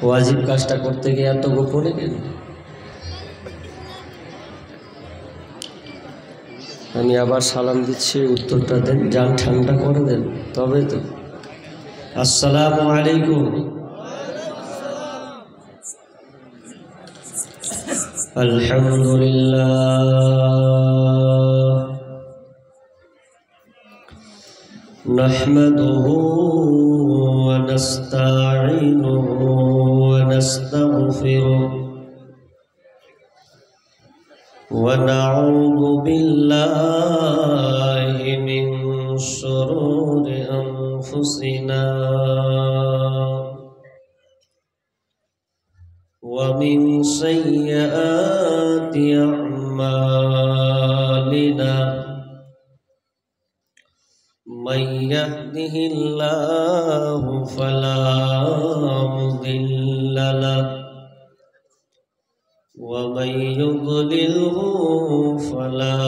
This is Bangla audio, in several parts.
ওয়াজিব কাজটা করতে গিয়ে এত গোপনে কেন? আমি আবার সালাম দিচ্ছি, উত্তরটা দেন, যান ঠান্ডা করে দেন তবে তো। আসসালামু আলাইকুম। আলহামদুলিল্লাহ নাহমাদুহু ওয়া নাস্তাঈনুহু ওয়া নাস্তাগফিরুহু ওয়া নাউযু বিল্লাহি মিন শুরুরি আনফুসিনা ومن سيئات أعمالنا من يهده الله فلا مضل له ومن يضلله فلا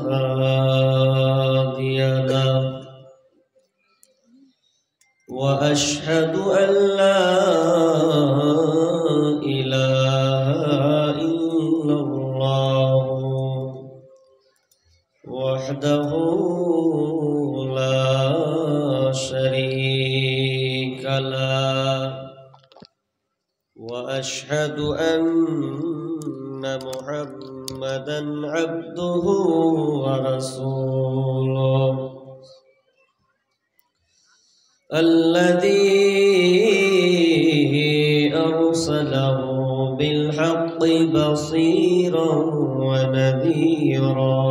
هادي له وأشهد أن لا وحده لا شريك له وأشهد أن محمدا عبده ورسوله الذي أرسله بالحق بصيرا ونذيرا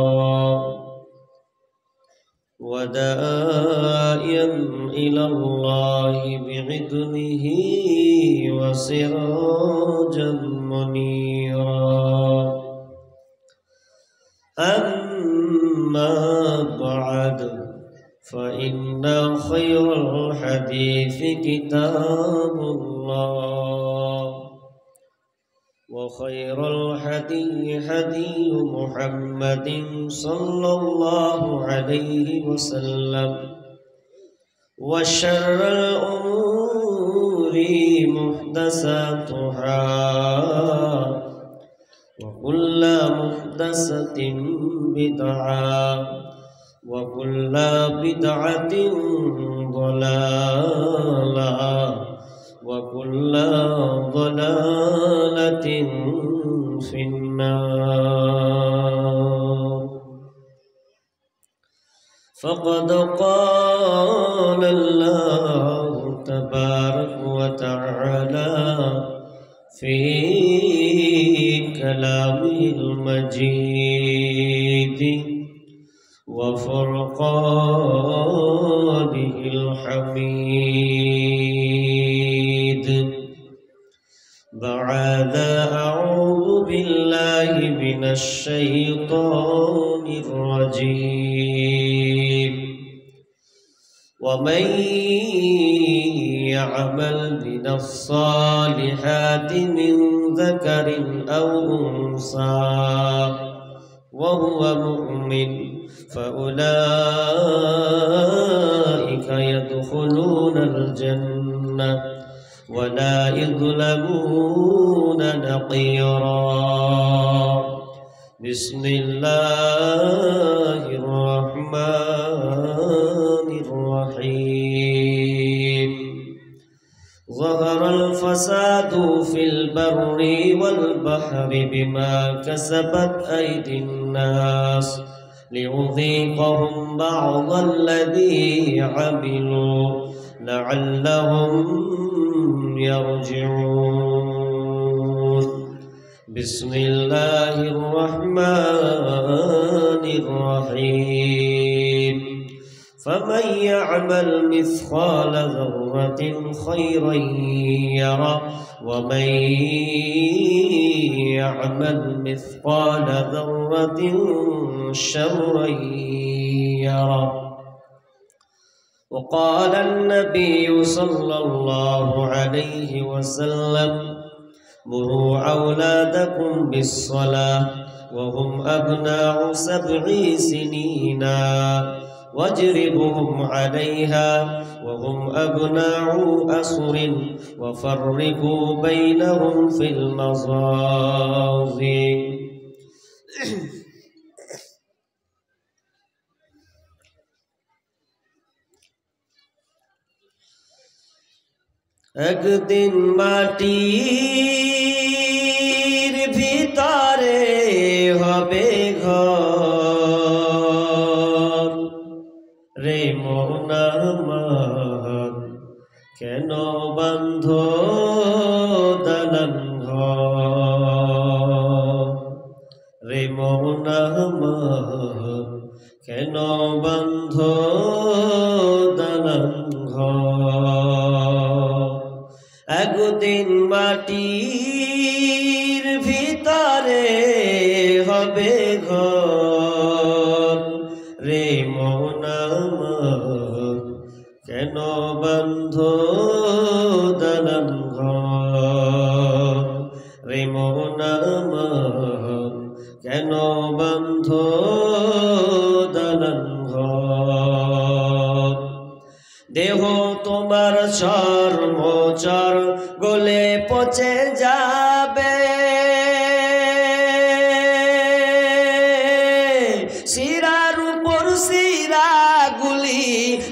وداعيا إلى الله بإذنه وسراجا منيرا أما بعد فإن خير الحديث كتاب الله وخير الهدي هدي محمد صلى الله عليه وسلم وشر الأمور محدثاتها وكل محدثة بدعة وكل بدعة ضلالة وكل ضلالة في النار فقد قال الله تبارك وتعالى في كلامه المجيد وفرقانه الحميد بعد أعوذ بالله من الشيطان الرجيم ومن يعمل من الصالحات من ذكر أو أنثى وهو مؤمن فأولئك يدخلون الجنة ولا يظلمون نقيرا بسم الله الرحمن الرحيم ظهر الفساد في البر والبحر بما كسبت أيدي الناس ليذيقهم بعض الذي عملوا لعلهم يرجعون بسم الله الرحمن الرحيم فمن يعمل مثقال ذرة خيرا يره ومن يعمل مثقال ذرة شرا يره وقال النبي صلى الله عليه وسلم مروا أولادكم بالصلاة وهم أبناء 7 سنين واجربهم عليها وهم أبناء أسر وفرقوا بينهم في المضاجع একদিন মাটির ভিতরে হবে ঘর রে মন আমার কেন বান্ধ দালান ঘর রে মন আমার কেন বান্ধ দালান ঘর একদিন মাটির ভিতরে হবে ঘর রে মন আমার কেন বান্ধ দালান ঘর রে মন আমার কেন বান্ধ দালান ঘর দেহ তোমার চর্মচর গলে পচে যাবে শিরার উপর শিরাগুলি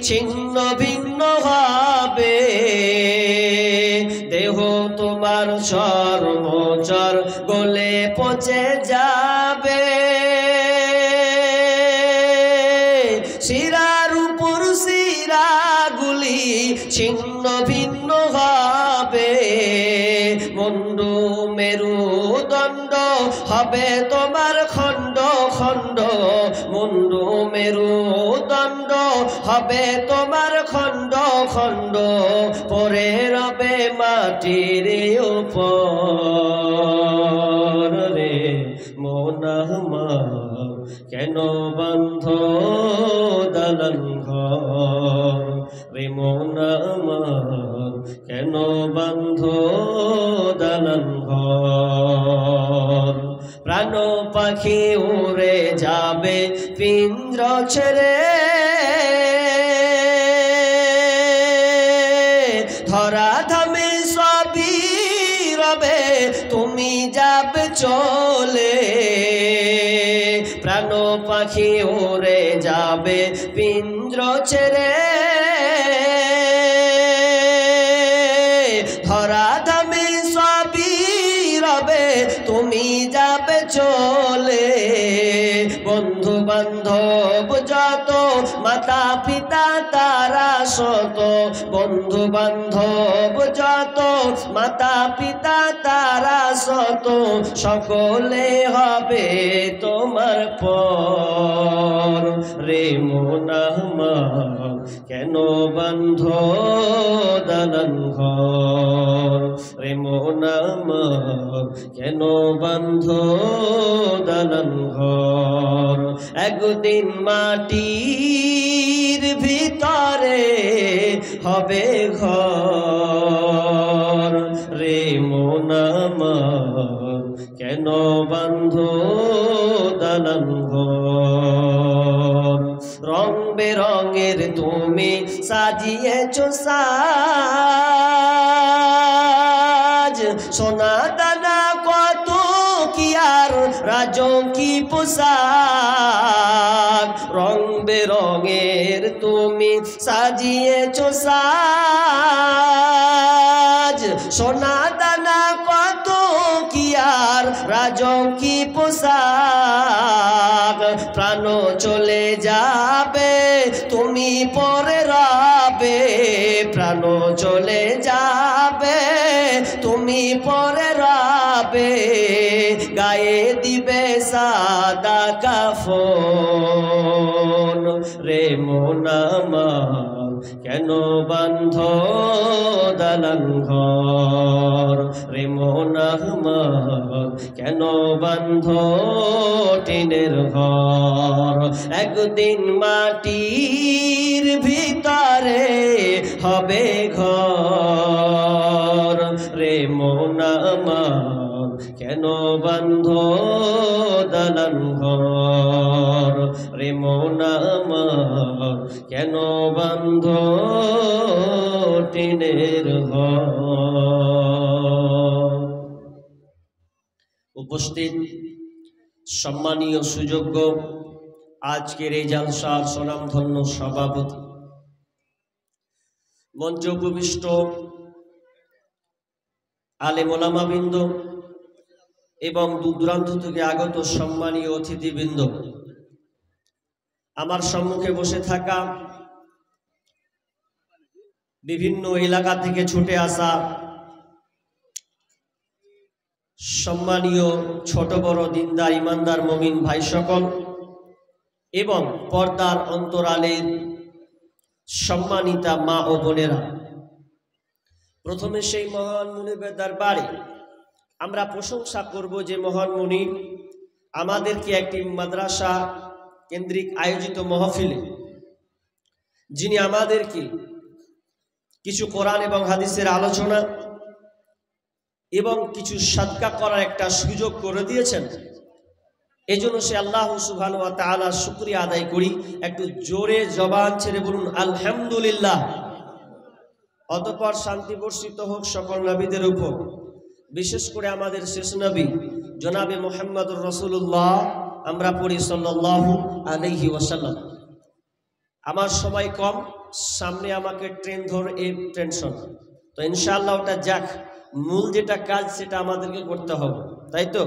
ছিন্ন ভিন্ন হবে দেহ তোমার চর্মচর গলে পচে যাবে শিরার উপর শিরাগুলি ছিন্ন ভিন্ন হবে মুন্ডু মেরুদণ্ড হবে তোমার খণ্ড খণ্ড মুন্ডু মেরুদণ্ড হবে তোমার খণ্ড খণ্ড পরে রবে মাটির উপর রে মন আমার কেন বান্ধ দালান ঘর রে মন আমার কেন বান্ধ দালান ঘর প্রাণ পাখি উড়ে যাবে পিঞ্জর ছেড়ে ধরা ধামে সবই রবে তুমি যাবে চলে প্রাণ পাখি উড়ে যাবে পিঞ্জর ছেড়ে ধরা ধামে সবই রবে তুমি যাবে চলে বন্ধু বান্ধব যত মাতা পিতা তারা শত বন্ধু বান্ধব যত মাতা পিতা তারা শত সকলে হবে তোমার পর রে মন আমার কেন বান্ধ দালান ঘর রে মন আমার কেন বান্ধ দালান ঘর একদিন মাটির ভিতরে হবে ঘর রে মন আমার কেন বান্ধ দালান ঘর রং বেরঙের তুমি সাজিয়েছ সাজ সোনা দানা কত কি আর রাজকি পোশাক রং বেরঙের তুমি সাজিয়েছ সাজ সোনা দানা কত কি আর রাজকি পোশাক প্রাণ চলে যাবে তুমি পরে রবে প্রাণ চলে যাবে তুমি পরে রবে গায়ে দিবে সাদা কাফন রে মন আমার কেন বান্ধ দালান ঘর রে মন আমার কেন বান্ধ টিনের ঘর একদিন মাটির ভিতরে হবে ঘর রে মন আমার কেন বান্ধ দালান ঘর রে মন আমার কেন বান্ধ টিনের ঘর। উপস্থিত সম্মানীয় সুযোগ্য আজকের এই জালসার স্বনামধন্য সভাপতি, মঞ্চে উপবিষ্ট আলেম ওলামাবৃন্দ এবং দূরদূরান্ত থেকে আগত সম্মানীয় অতিথিবৃন্দ, আমার সম্মুখে বসে থাকা বিভিন্ন এলাকা থেকে ছুটে আসা সম্মানীয় ছোট বড় দিনদার ইমানদার মুমিন ভাই সকল এবং পর্দার অন্তরালের সম্মানিতা মা ও বোনেরা, প্রথমে সেই মহান মুনিবের দরবারে আমরা প্রশংসা করব যে মহান মুনি আমাদেরকে একটি মাদ্রাসা কেন্দ্রিক আয়োজিত মাহফিলে যিনি আমাদেরকে কিছু কোরআন এবং হাদিসের আলোচনা এবং কিছু সাদকা করার একটা সুযোগ করে দিয়েছেন। এজন্য সে আল্লাহ সুবহানাহু ওয়া তাআলার শুকরিয়া আদায় করি। একটু জোরে জবান ছেড়ে বলুন আলহামদুলিল্লাহ। অতঃপর শান্তি বর্ষিত হোক সকল নবীদের উপর, বিশেষ করে আমাদের শেষ নবী জনাবে মুহাম্মদুর রাসূলুল্লাহ, আমরা পড়ি সাল্লাল্লাহু আলাইহি ওয়াসাল্লাম। আমার সময় কম, সামনে আমাকে ট্রেন ধর এই টেনশন, তো ইনশাআল্লাহ ওটা যাক, মূল যেটা কাজ সেটা আমাদেরকে করতে হবে, তাই তো?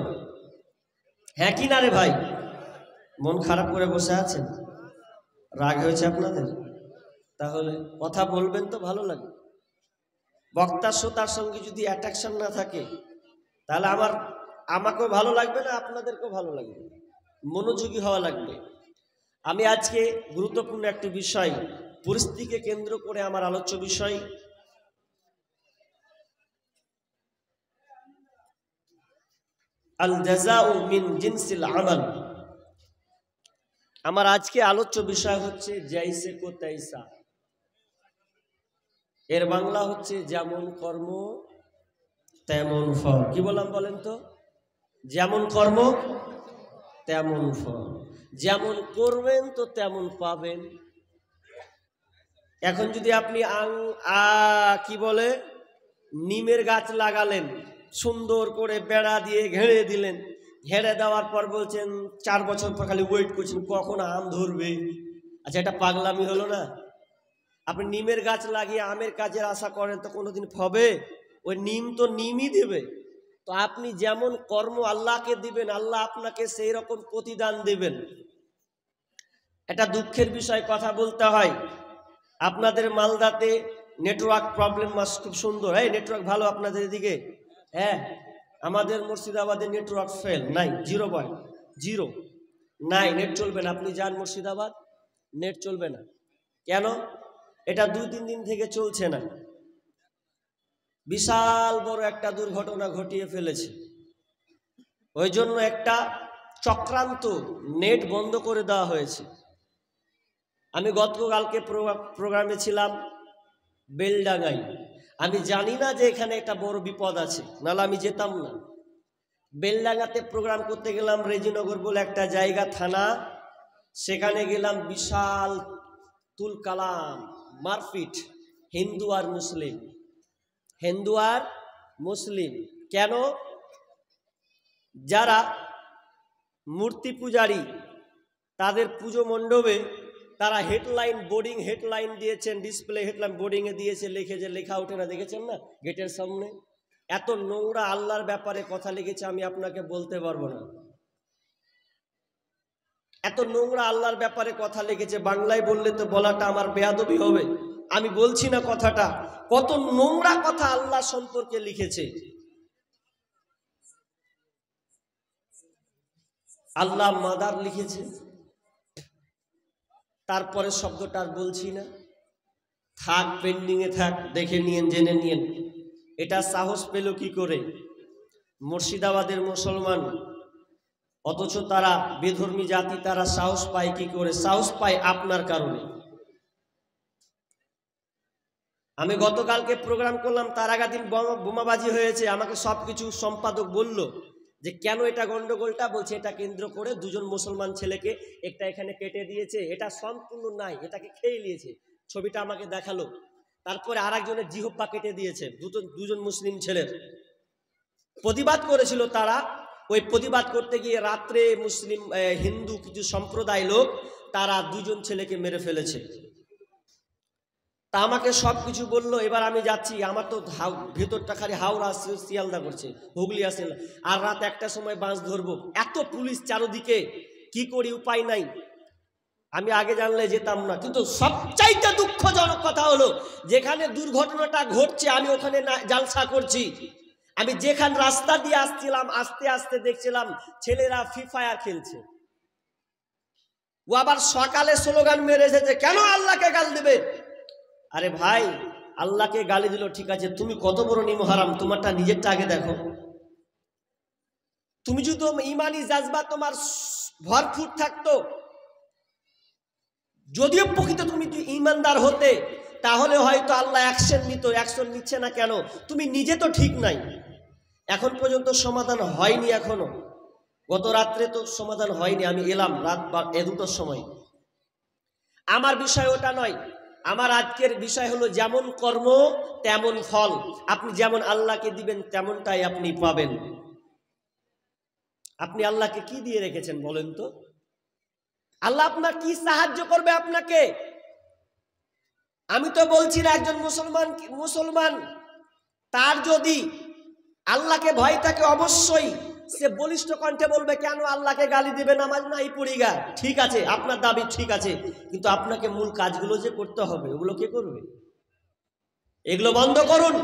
হ্যাঁ কি না রে ভাই? মন খারাপ করে বসে আছেন? রাগ হয়েছে আপনাদের? তাহলে কথা বলবেন তো ভালো লাগে। বক্তা শ্রোতার সঙ্গে যদি অ্যাট্রাকশন না থাকে তাহলে আমাকেও ভালো লাগবে না, আপনাদেরকেও ভালো লাগবে, মনোযোগী হওয়া লাগবে। আমি আজকে গুরুত্বপূর্ণ একটি বিষয়, পরিস্থিতিকে কেন্দ্র করে আমার আলোচ্য বিষয় আল জাযাউ মিন জিনসিল আমাল। আমার আজকে আলোচ্য বিষয় হচ্ছে জাইসে কো তাইসা। এর বাংলা হচ্ছে যেমন কর্ম তেমন ফল। কি বললাম বলেন তো? যেমন কর্ম তেমন ফল, যেমন করবেন তো তেমন পাবেন। এখন যদি আপনি কি বলে নিমের গাছ লাগালেন, সুন্দর করে বেড়া দিয়ে ঘেরে দিলেন, ঘেরে দেওয়ার পর বলছেন 4 বছর পর খালি ওয়েট করছেন কখন আম ধরবে। আচ্ছা, এটা পাগলামি হলো না? আপনি নিমের গাছ লাগিয়ে আমের কাজের আশা করেন তো কোনোদিন হবে? ওই নিম তো নিমই দেবে। তো আপনি যেমন কর্ম আল্লাহকে দিবেন, আল্লাহ আপনাকে সেই রকম প্রতিদান দেবেন। এটা দুঃখের বিষয়, কথা বলতে হয়। আপনাদের মালদাতে নেটওয়ার্ক প্রবলেম খুব সুন্দর, হ্যাঁ নেটওয়ার্ক ভালো আপনাদের এদিকে? হ্যাঁ, আমাদের মুর্শিদাবাদে নেটওয়ার্ক ফেল, নাই, 0.0 নাই, নেট চলবে না। আপনি যান মুর্শিদাবাদ, নেট চলবে না। কেন? এটা 2-3 দিন থেকে চলছে না। বিশাল বড় একটা দুর্ঘটনা ঘটিয়ে ফেলেছে। ওই জন্য একটা চক্রান্ত নেট বন্ধ করে দেওয়া হয়েছে। আমি গতকালকে প্রোগ্রামে ছিলাম বেলডাঙ্গায়। আমি জানি না যে এখানে একটা বড় বিপদ আছে, নাহলে আমি যেতাম না। বেলডাঙ্গাতে প্রোগ্রাম করতে গেলাম, রেজিনগর বলে একটা জায়গা, থানা, সেখানে গেলাম। বিশাল তুল কালাম মারপিট, হিন্দু আর মুসলিম, হিন্দু আর মুসলিম। কেন? যারা মূর্তি পূজারী তাদের পুজো মণ্ডপে তারা হেডলাইন, বোর্ডিং হেডলাইন দিয়েছেন, ডিসপ্লে হেডলাইন বোর্ডিংয়ে দিয়েছে, লিখেছে, লেখা ওঠে না, দেখেছেন না গেটের সামনে? এত নোংরা আল্লাহর ব্যাপারে কথা লিখেছে, আমি আপনাকে বলতে পারবো না। এত নোংরা আল্লাহর ব্যাপারে কথা লিখেছে, বাংলায় বললে তো বলাটা আমার বেয়াদবি হবে, আমি বলছি না কথাটা। কত নোংরা কথা আল্লাহ সম্পর্কে লিখেছে। আল্লাহ মাদার লিখেছে, তারপরে শব্দটা আর বলছি না, থাক, পেন্ডিংয়ে থাক, দেখে নিয়েন, জেনে নিয়েন। এটা সাহস পেল কি করে মুর্শিদাবাদের মুসলমান? অথচ তারা বেধর্মী জাতি, তারা সাহস পায় কি করে? সাহস পায় আপনার কারণে। আমি গতকালকে প্রোগ্রাম করলাম, তার আগের দিন বোমাবাজি হয়েছে। আমাকে সবকিছু সম্পাদক বলল যে কেন এটা গন্ডগোলটা, বলছে এটা কেন্দ্র করে দুজন মুসলমান ছেলেকে একটা এখানে কেটে দিয়েছে, এটা সম্পূর্ণ নাই, এটাকে খেয়ে নিয়েছে। ছবিটা আমাকে দেখালো। তারপরে আরেকজনের জিহ্বা কেটে দিয়েছে, দুজন মুসলিম ছেলের। প্রতিবাদ করেছিল তারা। ওই প্রতিবাদ করতে গিয়ে রাত্রে মুসলিম হিন্দু কিছু সম্প্রদায় লোক তারা দুজন ছেলেকে মেরে ফেলেছে। তা আমাকে সব কিছু বললো। এবার আমি যাচ্ছি, আমার তো ভেতরটা খালি হাওড়া শিয়ালদা করছে, হুগলি আসে না। আর রাত 1টার সময় বাস ধরবো, এত পুলিশ চারদিকে, কি করি, উপায় নাই। আমি আগে জানলে যেতাম না। কিন্তু সবচাইতে দুঃখজনক কথা হলো, যেখানে দুর্ঘটনাটা ঘটছে আমি ওখানে জালসা করছি। আমি যেখান রাস্তা দিয়ে আসছিলাম, আস্তে আস্তে দেখছিলাম ছেলেরা ফ্রি ফায়ার খেলছে। ও আবার সকালে স্লোগান মেরে এসেছে, কেন আল্লাহকে গাল দেবে। আরে ভাই, আল্লাহকে গালি দিল ঠিক আছে, তুমি কত বড় নিমহারাম, তোমারটা নিজেরটা আগে দেখো। তুমি যদি ইমানি জাজবা তোমার ভরপুর থাকতো, যদিও প্রকৃত তুমি ইমানদার হতে, তাহলে হয়তো আল্লাহ অ্যাকশন নিত। অ্যাকশন নিচ্ছে না কেন? তুমি নিজে তো ঠিক নাই। এখন পর্যন্ত সমাধান হয়নি এখনো। গত রাত্রে তো সমাধান হয়নি, আমি এলাম রাত 2টার সময়। আমার বিষয় ওটা নয়। আমার আজকের বিষয় হলো যেমন কর্ম তেমন ফল। আপনি যেমন আল্লাহকে দিবেন তেমনটাই আপনি পাবেন। আপনি আল্লাহকে কি দিয়ে রেখেছেন বলেন তো? আল্লাহ আপনার কি সাহায্য করবে আপনাকে? আমি তো বলছি না একজন মুসলমান তার যদি আল্লাহকে ভয় থাকে, অবশ্যই সে বলিষ্ঠ কণ্ঠে বলবে, কেন আল্লাহকে গালি দিবে, নামাজ নাই পড়ি গা। ঠিক আছে, আপনার দাবি ঠিক আছে, কিন্তু আপনাকে মূল কাজগুলো যে করতে হবে, ওগুলো কে করবে? এগুলো বন্ধ করুন।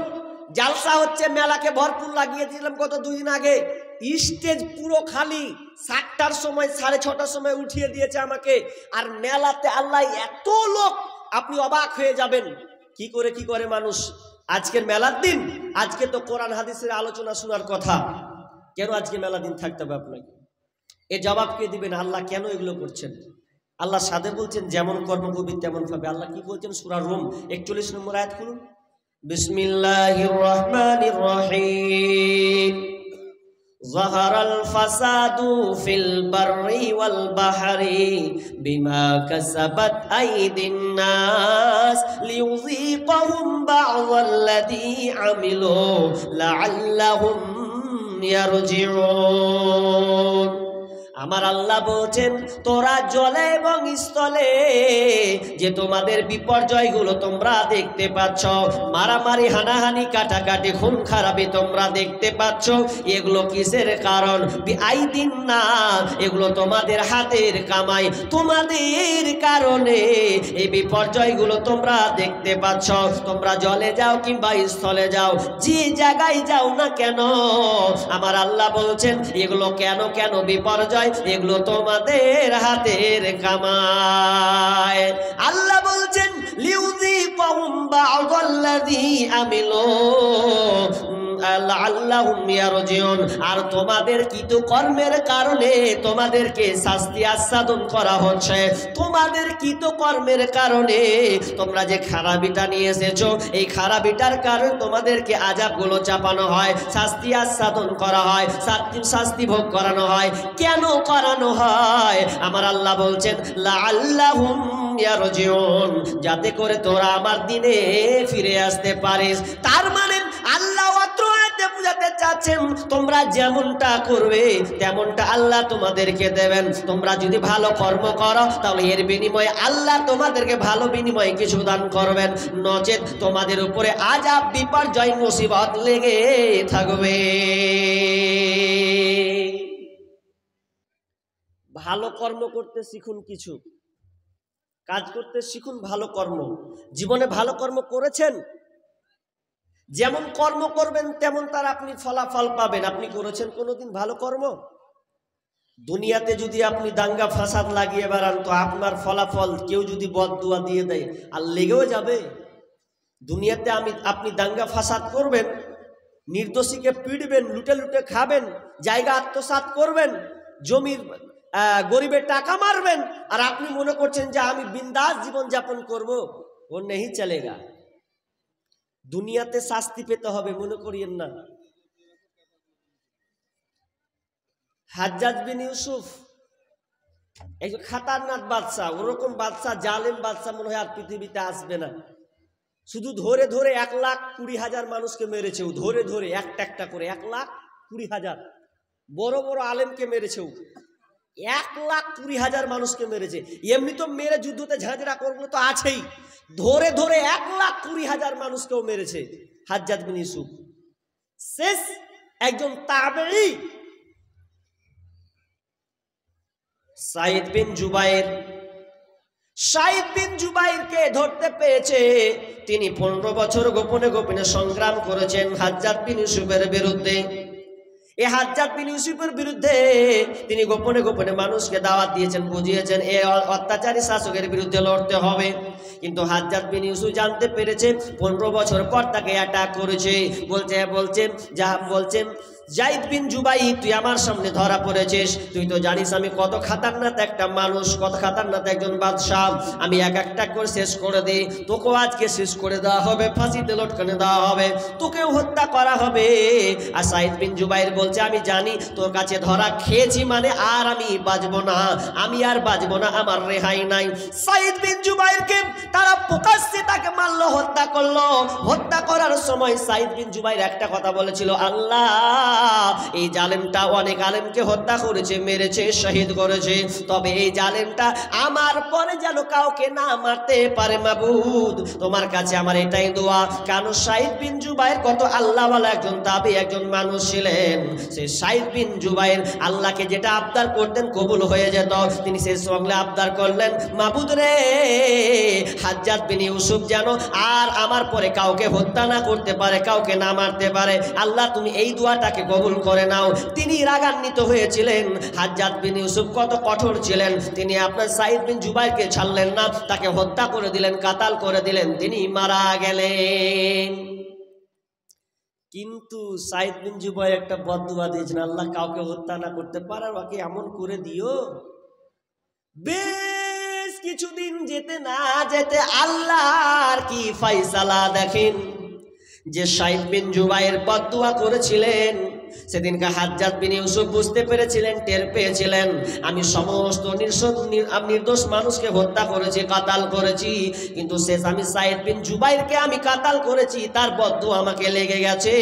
জালসা হচ্ছে, মেলাকে ভরপুর লাগিয়ে দিলাম গত 2 দিন আগে, স্টেজ পুরো খালি। 7টার সময় 6:30টার সময় উঠিয়ে দিয়েছে আমাকে। আর মেলাতে আল্লাহ এত লোক, আপনি অবাক হয়ে যাবেন কি করে মানুষ। আজকের মেলার দিন, আজকে তো কোরআন হাদিসের আলোচনা শোনার কথা, কেন আজকে মেলা দিন থাকতে হবে আপনাকে? এ জবাব কে দিবেন? আল্লাহ কেন এগুলো করছেন? আল্লাহ সাথে বলছেন যেমন কর্ম করবি তেমন পাবে। আল্লাহ কি বলছেন? সূরা রুম 41 নম্বর আয়াত খুলুন। বিসমিল্লাহির রহমানির রহিম। যাহারাল ফাসাদু ফিল বাররি ওয়াল বাহরি বিমা কাসাবাত আইদিন নাস লিয়ুযীকাহুম বা'যাল্লাযী আমিলু লাআল্লাহুম ইয়ারজিউন। আমার আল্লাহ বলছেন, তোরা জলে এবং স্থলে যে তোমাদের বিপর্যয়গুলো তোমরা দেখতে পাচ্ছ, মারামারি, হানাহানি, কাটাকাটি, খুন খারাপি তোমরা দেখতে পাচ্ছ, এগুলো কিসের কারণ? বিআইদিন না, এগুলো তোমাদের হাতের কামাই। তোমাদের কারণে এই বিপর্যয়গুলো তোমরা দেখতে পাচ্ছ। তোমরা জলে যাও কিংবা স্থলে যাও, যে জায়গায় যাও না কেন, আমার আল্লাহ বলছেন এগুলো কেন বিপর্যয়, এগুলো তোমাদের হাতের কামাই। আল্লাহ বলছেন লিউযীকাহুম বা'যাল্লাযী আমিলু লাআল্লাহুম ইয়ারজিউন। আর তোমাদের কৃতকর্মের কারণে তোমাদেরকে শাস্তি আস্বাদন করা হচ্ছে। তোমাদের কৃতকর্মের কারণে তোমরা যে খারাপিটা নিয়ে এসেছো, এই খারাপিটার কারণে তোমাদেরকে আযাবগুলো চাপানো হয়, শাস্তি আস্বাদন করা হয়, শাস্তি ভোগ করানো হয়। কেন করানো হয়? আমার আল্লাহ বলছেন লাআল্লাহুম ইয়ারজিউন, যাতে করে তোরা আমার দিনে ফিরে আসতে পারিস। তার মানে আল্লাহ বুঝাতে চাচ্ছেন তোমরা যেমনটা করবে তেমনটা আল্লাহ তোমাদেরকে দেবেন। তোমরা যদি ভালো কর্ম করো, তাহলে এর বিনিময়ে আল্লাহ তোমাদেরকে ভালো বিনিময়ে কিছু দান করবেন, নচেত তোমাদের উপরে আযাব, বিপর্যয়, মুসিবত লেগে থাকবে। ভালো কর্ম করতে শিখুন, কিছু কাজ করতে শিখুন, ভালো কর্ম। জীবনে ভালো কর্ম করেছেন, যেমন কর্ম করবেন তেমন তার আপনি ফলাফল পাবেন। আপনি করেছেন কোনোদিন ভালো কর্ম? দুনিয়াতে যদি আপনি দাঙ্গা ফাসাদ লাগিয়ে বেড়ান, তো আপনার ফলাফল কেউ যদি বদদুয়া দিয়ে দেয় আর লেগেও যাবে। দুনিয়াতে আপনি দাঙ্গা ফাসাদ করবেন, নির্দোষীকে পিটবেন, লুটে লুটে খাবেন, জায়গা আত্মসাৎ করবেন, জমির গরিবের টাকা মারবেন, আর আপনি মনে করছেন যে আমি বিন্দাস জীবন যাপন করবো। ও নেই চলেগা। দুনিয়াতে শাস্তি পেতে হবে, মনে করিয়েন না। হাজ্জাজ বিন ইউসুফ এই খাতারনাক বাদশা, ওরকম বাদশা, জালেম বাদশা মনে হয় আর পৃথিবীতে আসবে না। শুধু ধরে ধরে 1,20,000 মানুষকে মেরেছে, ধরে ধরে একটা একটা করে 1,20,000 বড় বড় আলেমকে মেরেছে, 1,20,000 মানুষকে মেরেছে। এমনি তো মেরে যুদ্ধতে ঝাঁঝরা করবো তো আছেই, ধরে ধরে 1,20,000 মানুষকেও মেরেছে হাজ্জাজ বিন ইউসুফ। শেষ একজন তাবেঈ সাইদ বিন জুবাইর, সাইদ বিন জুবাইরকে ধরতে পেয়েছে। তিনি 15 বছর গোপনে গোপনে সংগ্রাম করেছেন হাজ্জাজ বিন ইউসুফের বিরুদ্ধে। এই হাজ্জাজ বিন ইউসুফের বিরুদ্ধে তিনি গোপনে গোপনে মানুষকে দাওয়াত দিয়েছেন, বুঝিয়েছেন এই অত্যাচারী শাসকের বিরুদ্ধে লড়তে হবে। কিন্তু হাজ্জাজ বিন ইউসুফ জানতে পেরেছে 15 বছর পর তাকে অ্যাটাক করেছে। বলছেন যায়েদ বিন জুবাইর, তুই আমার সামনে ধরা পড়েছিস, তুই তো জানিস আমি কত খাতারনাক একটা মানুষ, কত খাতারনাক একজন বাদশাহ, আমি এক একটা করে শেষ করে দিই, তোকেও আজকে শেষ করে দেওয়া হবে, ফাঁসিতে লটকানে দেওয়া হবে, তোকেও হত্যা করা হবে। আর সাইদ বিন জুবাইর বলছে আমি জানি তোর কাছে ধরা খেয়েছি মানে আর আমি বাঁচবো না, আমি আর বাঁচবো না, আমার রেহাই নাই। সাইদ বিন জুবাইরকে তারা প্রকাশ্যে তাকে মারলো, হত্যা করলো। হত্যা করার সময় সাইদ বিন জুবাইর একটা কথা বলেছিল, আল্লাহ এই জালেমটা অনেক আলেমকে হত্যা করেছে, মেরেছে, শহীদ করেছে, তবে এই জালেমটা আমার পরে যেন কাউকে না মারতে পারে মাবুদ, তোমার কাছে আমার এটাই দোয়া। কারণ সাইদ বিন জুবাইর কত আল্লাহওয়ালা একজন তাবী, একজন মানুষ ছিলেন। সে সাইদ বিন জুবাইর আল্লাহকে যেটা আবদার করতেন কবুল হয়ে যেত। তিনি সেই সঙ্গে আবদার করলেন, মাবুদ রে, হাজ্জাজ বিন ইউসুফ যেন আর আমার পরে কাউকে হত্যা না করতে পারে, কাউকে না মারতে পারে, আল্লাহ তুমি এই দোয়াটাকে কবুল করে নাও। তিনি রাগান্বিত হয়েছিলেন। হাজ্জাজ বিন ইউসুফ কত কঠোর ছিলেন, তিনি আপনার সাইদ বিন জুবাইরকে ছাড়লেন না, তাকে হত্যা করে দিলেন, কাতাল করে দিলেন, তিনি মারা গেলেন। কিন্তু সাইদ বিন জুবাইর একটা বদদুয়া দিয়েছেন, আল্লাহ কাউকে হত্যা না করতে পারে ওকে এমন করে দিও। বেশ কিছুদিন যেতে না যেতে আল্লাহর কি ফয়সালা দেখেন, যে সাইদ বিন জুবাইর বদদুয়া করেছিলেন সেদিনকে হাজ্জাজ বিন ইউসুফ বুঝতে পেরেছিলেন, টের পেয়েছিলেন আমি সমস্ত নির্দোষ মানুষকে হত্যা করেছি, কাতাল করেছি, কিন্তু শেষ আমি সাইদ বিন জুবাইরকে আমি কাতাল করেছি, তার বদদুয়া আমাকে লেগে গেছে।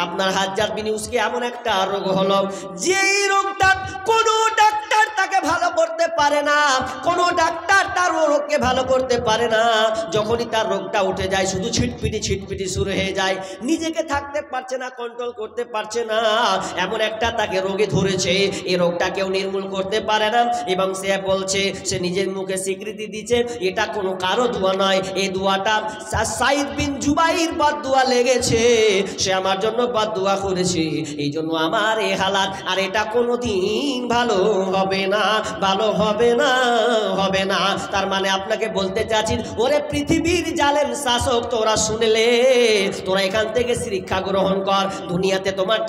আপনার হাজ্জাজ বিন ইউসুফকে এমন একটা রোগ হলো, যেই রোগটা কোনো ডাক্তার তাকে ভালো করতে পারে না, কোনো ডাক্তার তার রোগকে ভালো করতে পারে না। যখনই তার রোগটা উঠে যায় শুধু ছিটপিটি ছিটপিটি শুরু হয়ে যায়, নিজেকে থাকতে পারছে না, কন্ট্রোল করতে পারছে না, এমন একটা তাকে রোগে ধরেছে, এই রোগটা কেউ নির্মূল করতে পারে না। এবং সে বলছে, সে নিজের মুখে স্বীকৃতি দিচ্ছে এটা কোনো কারো দোয়া নয়, এই দোয়াটা সাইদ বিন জুবাইর বদদুয়া লেগেছে, সে আমার জন্য বদদুয়া করেছে, এই জন্য আমার এই হালাত, আর এটা কোনোদিন ভালো হবে না, ভালো হবে না, হবে না। তার মানে আপনাকে বলতে চাচ্ছি, ওরে পৃথিবীর জালেম শাসক, তোরা শুনলে, তোরা এখান থেকে শিক্ষা গ্রহণ কর। দুনিয়াতে তোমার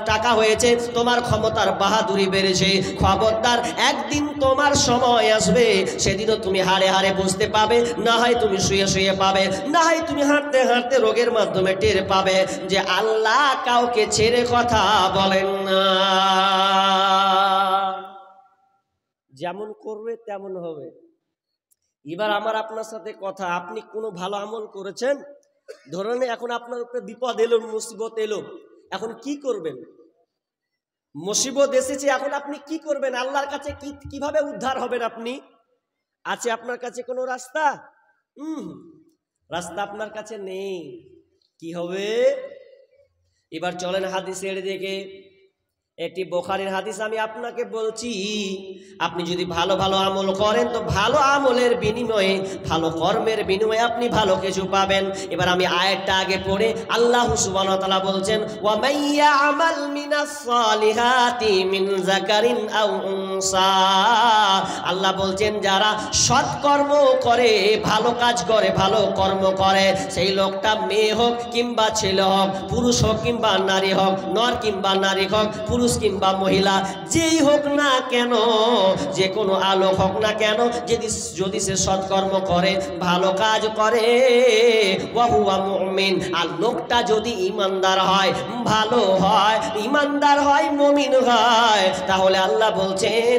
টাকা হয়েছে, তোমার ক্ষমতার বাহাদুরি বেড়েছে, খবরদার একদিন তোমার সময় আসবে, সেদিনও তুমি হারে হারে বুঝতে পাবে, না হয় তুমি শুয়ে শুয়ে পাবে, না হয় তুমি হাঁটতে হাঁটতে রোগের মাধ্যমে টের পাবে যে আল্লাহ কাউকে ছেড়ে কথা বলেন না। যেমন করবে তেমন হবে। এবার আমার আপনার সাথে কথা, আপনি কোনো ভালো আমল করেছেন, ধরেন এখন আপনার উপরে বিপদ এলো, মুসিবত এলো, এখন কি করবেন? মুসিবত এসেছে, এখন আপনি কি করবেন? আল্লাহর কাছে কিভাবে উদ্ধার হবেন? আপনি আছে আপনার কাছে কোনো রাস্তা? রাস্তা আপনার কাছে নেই, কি হবে? এবার চলেন হাদিসের দিকে। একটি বুখারীর হাদিস আমি আপনাকে বলছি, আপনি যদি ভালো ভালো আমল করেন তো ভালো আমলের বিনিময়ে, ভালো কর্মের বিনিময়ে আপনি ভালো কিছু পাবেন। এবার আমি আয়াতটা আগে পড়ে, আল্লাহ সুবহানাহু ওয়া তাআলা বলছেন, ওয়া মাইয়া আমাল মিনাস সালিহাতি মিন যাকারিন আও উনসা, আল্লাহ বলছেন যারা সৎকর্ম করে, ভালো কাজ করে, ভালো কর্ম করে, সেই লোকটা মেয়ে হোক কিংবা ছেলে হোক, পুরুষ হোক কিংবা নারী হোক, নর কিংবা নারী হোক, পুরুষ পুরুষ কিংবা মহিলা যেই হোক না কেন, যে কোনো আলোক হোক না কেন, যদি সে সৎকর্ম করে, ভালো কাজ করে, ওয়া হুয়া মুমিন, আর লোকটা যদি ঈমানদার হয়, ভালো হয়, ঈমানদার হয়, মুমিন হয়, তাহলে আল্লাহ বলছেন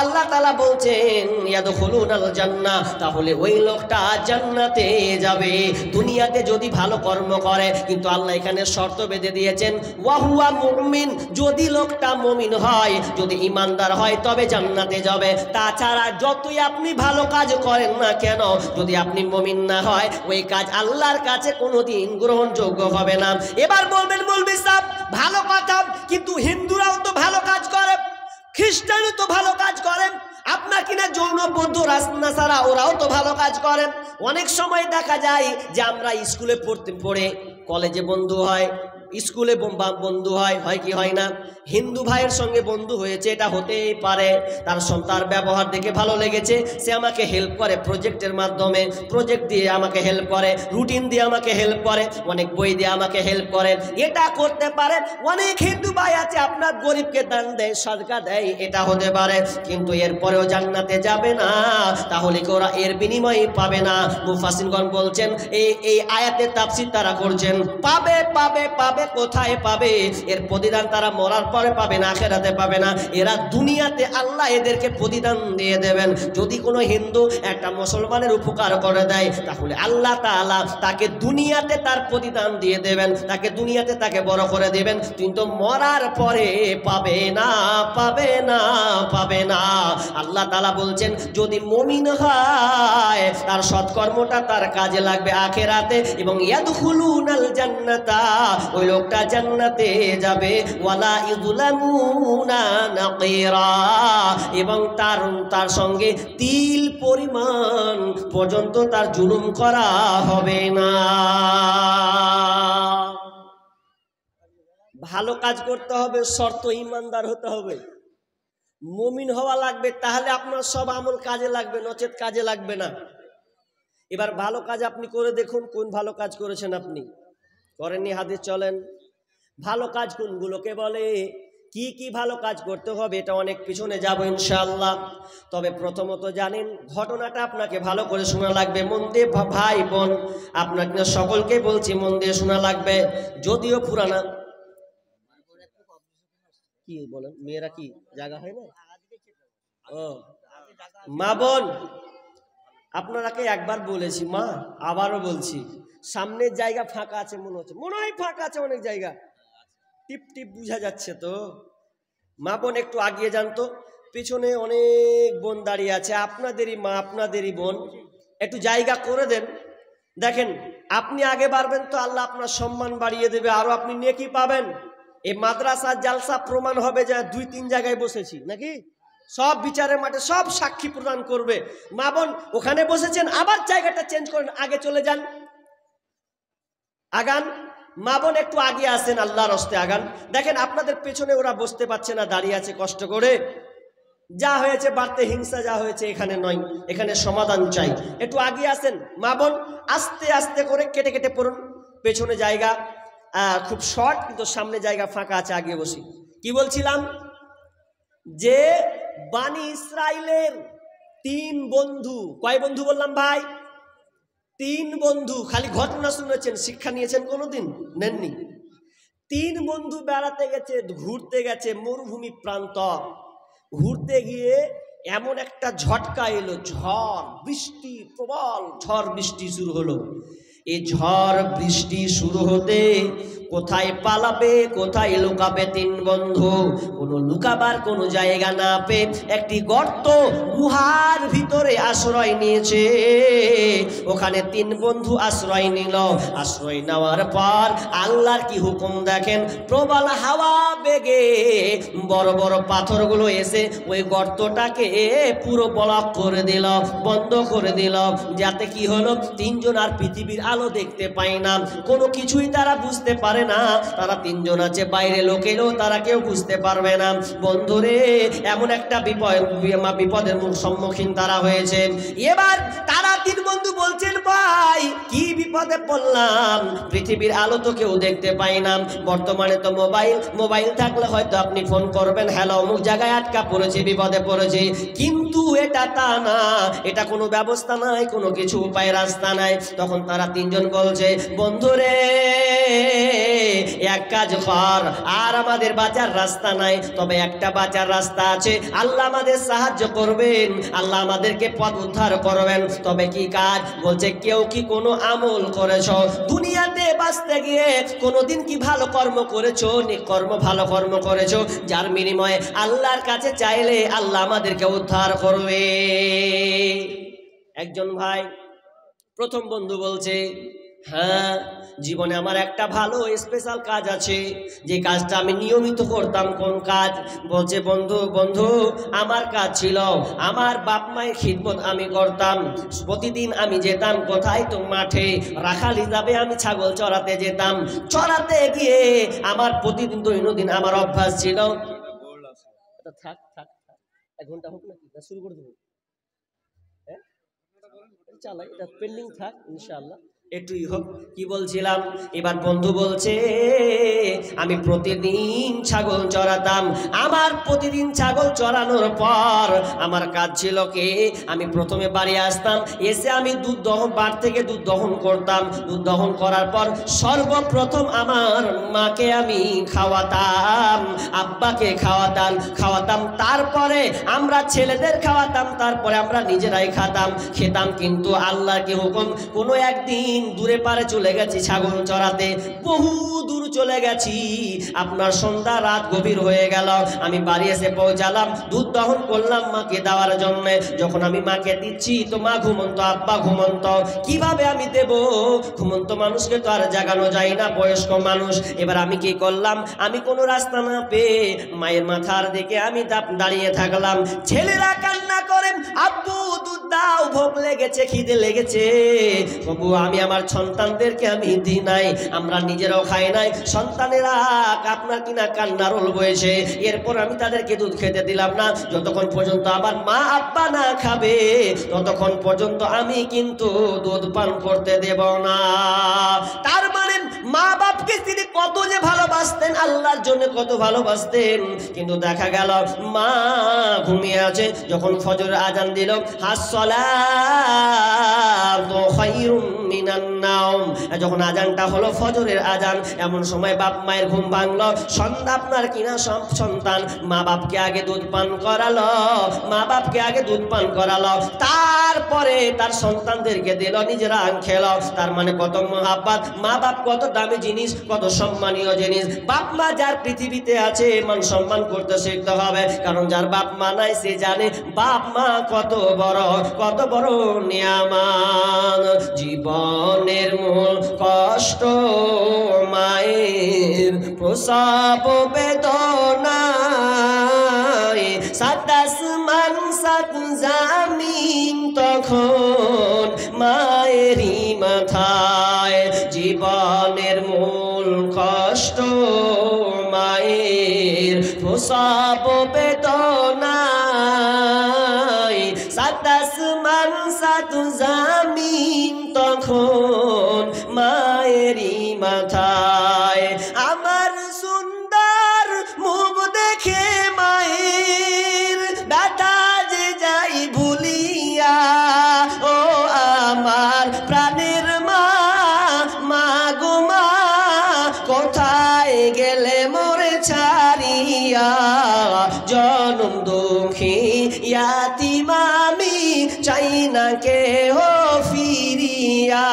আল্লাহ তাআলা বলছেন ইয়াদখুলুনাল জান্নাহ, তাহলে ওই লোকটা জান্নাতে যাবে। দুনিয়াতে যদি ভালো কর্ম করে, কিন্তু আল্লাহ এখানে শর্ত বেঁধে দিয়েছেন ওয়া হুয়া মুমিন, যদি লোকটা মুমিন হয়, যদি ঈমানদার হয়, তবে জান্নাতে যাবে। তাছাড়া যতই আপনি ভালো কাজ করেন না কেন, যদি আপনি মুমিন না হয়, ওই কাজ আল্লাহর কাছে কোনোদিন গ্রহণযোগ্য হবে না। এবার বলবেন মৌলভী সাহেব ভালো কথা, কিন্তু হিন্দুরাও তো ভালো কাজ করে, খ্রিস্টানও তো ভালো কাজ করেন, আপনার কিনা যৌন বৌদ্ধ রাসনাসারা ওরাও তো ভালো কাজ করেন। অনেক সময় দেখা যায় যে আমরা স্কুলে পড়ে কলেজে বন্ধু হয়, স্কুলে বন্ধু হয় কি হয় না? হিন্দু ভাইয়ের সঙ্গে বন্ধু হয়েছে, এটা হতেই পারে। তার ব্যবহার দেখে ভালো লেগেছে, সে আমাকে হেল্প করে প্রজেক্টের মাধ্যমে, প্রজেক্ট দিয়ে আমাকে হেল্প করে, রুটিন দিয়ে আমাকে হেল্প করে, অনেক বই দিয়ে আমাকে হেল্প করে, এটা করতে পারে। অনেক হিন্দু ভাই আছে আপনার গরিবকে দান দেয়, সদকা দেয়, এটা হতে পারে, কিন্তু এরপরেও জান্নাতে যাবে না। তাহলে কি ওরা এর বিনিময়ে পাবে না? মুফাসসিরগণ বলছেন এই আয়াতের তাফসীর তারা করছেন পাবে পাবে পাবে, কোথায় পাবে? এর প্রতিদান তারা মরার পরে পাবে না, আখিরাতে পাবে না, এরা দুনিয়াতে আল্লাহ এদেরকে প্রতিদান দিয়ে দেবেন। যদি কোনো হিন্দু একটা মুসলমানের উপকার করে দেয়, তাহলে আল্লাহ তাআলা তাকে দুনিয়াতে তার প্রতিদান দিয়ে দেবেন, তাকে দুনিয়াতে তাকে বড় করে দেবেন, কিন্তু মরার পরে পাবে না, পাবে না, পাবে না। আল্লাহ তাআলা বলছেন যদি মুমিন হয়, তার সৎকর্মটা তার কাজে লাগবে আখিরাতে, এবং ইয়াদখুলুনাল জান্নাতা, ওই লোকটা জান্নাতে যাবে, ওয়ালা ইযলামুনা নাকিরা, এবং তার সঙ্গে তিল পরিমাণ পর্যন্ত তার জুলুম করা হবে না। ভালো কাজ করতে হবে, শর্ত ঈমানদার হতে হবে, মুমিন হওয়া লাগবে, তাহলে আপনার সব আমল কাজে লাগবে, নচেত কাজে লাগবে না। এবার ভালো কাজ আপনি করে দেখুন, কোন ভালো কাজ করেছেন আপনি? করেননি? হাদিস চলেন। ভালো কাজ কোনগুলোকে বলে, কি কি ভালো কাজ করতে হবে, এটা অনেক পিছনে যাব ইনশাআল্লাহ। তবে প্রথমত জানেন, ঘটনাটা আপনাকে ভালো করে শোনা লাগবে, মন দিয়ে ভাই বোন, আপনাকে সকলকে বলছি মন দিয়ে শোনা লাগবে, যদিও পুরানা। কি বলেন মেয়েরা, কি জায়গা হয় না? ও মা বোন, আপনারাকে একবার বলেছি মা, আবারও বলছি, সামনের জায়গা ফাঁকা আছে মনে হয় ফাঁকা আছে অনেক জায়গা, টিপ টিপ বোঝা যাচ্ছে তো। মা বোন একটু আগিয়ে যান তো, পিছনে অনেক বোন দাঁড়িয়ে আছে, আপনাদেরই মা, আপনাদেরই বোন, একটু জায়গা করে দেন। দেখেন আপনি আগে বাড়বেন তো আল্লাহ আপনার সম্মান বাড়িয়ে দেবে, আরো আপনি নেকি পাবেন। এই মাদ্রাসা জালসা প্রমাণ হবে যে 2-3 জায়গায় বসেছি নাকি, সব বিচারের মাঠে সব সাক্ষী প্রদান করবে। মা বোন ওখানে বসেছেন, আবার জায়গাটা চেঞ্জ করেন, আগে চলে যান, আগান। মা বোন একটু আগে আসেন, আল্লাহর হস্তে আগান। দেখেন আপনাদের পেছনে ওরা বসতে পারছে না, দাঁড়িয়ে আছে কষ্ট করে। যা হয়েছে বাড়তে হিংসা, যা হয়েছে এখানে নয়, এখানে সমাধান চাই। একটু আগে আসেন মা বোন, আস্তে আস্তে করে কেটে কেটে পড়ুন। পেছনে জায়গা খুব শর্ট, কিন্তু সামনে জায়গা ফাঁকা আছে, আগে বসি। কি বলছিলাম? যে বানি ইসরাইলের 3 বন্ধু, কয় বন্ধু বললাম ভাই? 3 বন্ধু। খালি ঘটনা শুনেছেন, শিক্ষা নিয়েছেন কোনোদিন? নেননি। 3 বন্ধু বেড়াতে গেছে, ঘুরতে গেছে মরুভূমি প্রান্ত। ঘুরতে গিয়ে এমন একটা ঝটকা এলো, ঝড় বৃষ্টি, প্রবল ঝড় বৃষ্টি শুরু হলো। এই ঝড় বৃষ্টি শুরু হতে কোথায় পালাবে, কোথায় লুকাবে 3 বন্ধু? কোনো লুকাবার কোনো জায়গা না পেয়ে একটি গর্ত, গুহার ভিতরে আশ্রয় নিয়েছে। ওখানে 3 বন্ধু আশ্রয় নিল। আশ্রয় নেওয়ার পর আল্লাহর কি হুকুম দেখেন, প্রবল হাওয়া বেগে বড় বড় পাথরগুলো এসে ওই গর্তটাকে পুরো ব্লক করে দিল, বন্ধ করে দিল। যাতে কি হলো, 3 জন আর পৃথিবীর আলো দেখতে পায় না, কোনো কিছুই তারা বুঝতে পারে পারে না, তারা তিনজন আছে, বাইরে লোক এলেও তারা কেউ বুঝতে পারবে না। বন্ধুরে, এমন একটা বিপদের সম্মুখীন তারা হয়েছে। এবার তারা তিন বন্ধু বলছেন, ভাই কি বিপদে পড়লাম, পৃথিবীর আলো তো কেউ দেখতে পাই না, বর্তমানে তো মোবাইল থাকলে হয়তো আপনি ফোন করবেন, হ্যালো অমুক জায়গায় আটকা পড়েছে, বিপদে পড়েছে, কিন্তু এটা তা না, এটা কোনো ব্যবস্থা নাই, কোনো কিছু উপায় রাস্তা নাই। তখন তারা তিনজন বলছে, বন্ধুরে এক কাজ কর, আর আমাদের বাঁচার রাস্তা নাই, তবে একটা বাঁচার রাস্তা আছে, আল্লাহ আমাদের সাহায্য করবেন, আল্লাহ আমাদেরকে পথ উদ্ধার করবেন। তবে কি কাজ? বলছে, কেউ কি কোনো আমল করেছো দুনিয়াতে বাঁচতে গিয়ে? কোনোদিন কি ভালো কর্ম করেছো, ভালো কর্ম করেছো যার বিনিময়ে আল্লাহর কাছে চাইলে আল্লাহ আমাদেরকে উদ্ধার করবে? একজন ভাই, প্রথম বন্ধু বলছে, হ্যাঁ জীবনে আমার একটা ভালো স্পেশাল কাজ আছে, যে কাজটা আমি নিয়মিত করতাম। কোন কাজ? বলছে, বন্ধু আমার কাজ ছিল, আমার বাপ মায়ের খিদমত আমি করতাম। প্রতিদিন আমি যেতাম কোথায়? তো মাঠে রাখাল হিসাবে আমি ছাগল চড়াতে যেতাম। চড়াতে গিয়ে আমার প্রতিদিন দৈনন্দিন আমার অভ্যাস ছিল। থাক এক ঘন্টা হোক না, শুরু করে দেবো, চালাই, এটা পেন্ডিং থাক, ইনশাআল্লাহ একটুই হোক। কি বলছিলাম? এবার বন্ধু বলছে, আমি প্রতিদিন ছাগল চড়াতাম। আমার প্রতিদিন ছাগল চড়ানোর পর আমার কাজ ছিল কি, আমি প্রথমে বাড়ি আসতাম, এসে আমি বাড়ি থেকে দুধ দহন করতাম। দুধ দহন করার পর সর্বপ্রথম আমার মাকে আমি খাওয়াতাম, আব্বাকে খাওয়াতাম, তারপরে আমরা ছেলেদের খাওয়াতাম, তারপরে আমরা নিজেরাই খেতাম। কিন্তু আল্লাহর কি হুকুম, কোনো একদিন দূরে পারে চলে গেছি ছাগল চড়াতে, বহু দূর চলে গেছি, আপনার সন্ধ্যা রাত গভীর হয়ে গেল, আমি বাড়ি এসে পৌঁছালাম, দুধ দহন করলাম মাকে দেওয়ার জন্য। যখন আমি মাকে দিচ্ছি তো মা ঘুমন্ত, আব্বা ঘুমন্ত, কিভাবে আমি দেব? ঘুমন্ত মানুষকে তো আর জাগানো যায় না, বয়স্ক মানুষ। এবার আমি কি করলাম, আমি কোনো রাস্তা না পেয়ে মায়ের মাথার দিকে আমি দাঁড়িয়ে থাকলাম। ছেলেরা কান্না করেন, আব্বু দুধ দাও, ভোগ লেগেছে, খিদে লেগেছে। বাবু, আমি আমার সন্তানদেরকে আমি দিই নাই, আমরা নিজেরাও খাই নাই, সন্তানেরা আপনার কিনা কান্না রোল বয়েছে, এরপর আমি তাদেরকে দুধ খেতে দিলাম না। যতক্ষণ পর্যন্ত আমার মা আব্বা না খাবে ততক্ষণ পর্যন্ত আমি কিন্তু দুধ পান করতে দেব না। তার মানে মা বাপকে তিনি কত যে ভালোবাসতেন, আল্লাহর জন্য কত ভালোবাসতেন। কিন্তু দেখা গেল মা ঘুমিয়ে আছে, যখন ফজর আজান দিল, যখন আজানটা হলো ফজরের আজান, এমন সময় বাপ মায়ের ঘুম ভাঙলো। সন্ধ্যা আপনার কিনা সব সন্তান মা বাপকে আগে দুধ পান করালো, তারপরে তার সন্তানদেরকে দিল, নিজেরা খেলো। তার মানে কত মহাব্বত, মা বাপ কত দামি জিনিস, কত সম্মানীয় জিনিস। বাপ মা যার পৃথিবীতে আছে মান সম্মান করতে শিখতে হবে, কারণ যার বাপ মা নাই সে জানে বাপ মা কত বড় নিয়ামত। জীবনের মূল কষ্ট মায়ের প্রসব বেদনায়, সাত আসমান সাত জামিন তখন মায়েরই মাথায়। জীবনের মূল কষ্ট মায়ের প্রসব বেদনায়, সাত আসমান সাত জামিন তখন মায়েরই মাথায়। আমার সুন্দর মুখ দেখে মায়ের ব্যথা যে যাই ভুলিয়া, ও আমার প্রাণের মা, মা গো মা, কোথায় গেলে মোরে ছাড়িয়া? জনম দুঃখী ইয়াতিম আমি, চাই না কেহ ফিরিয়া।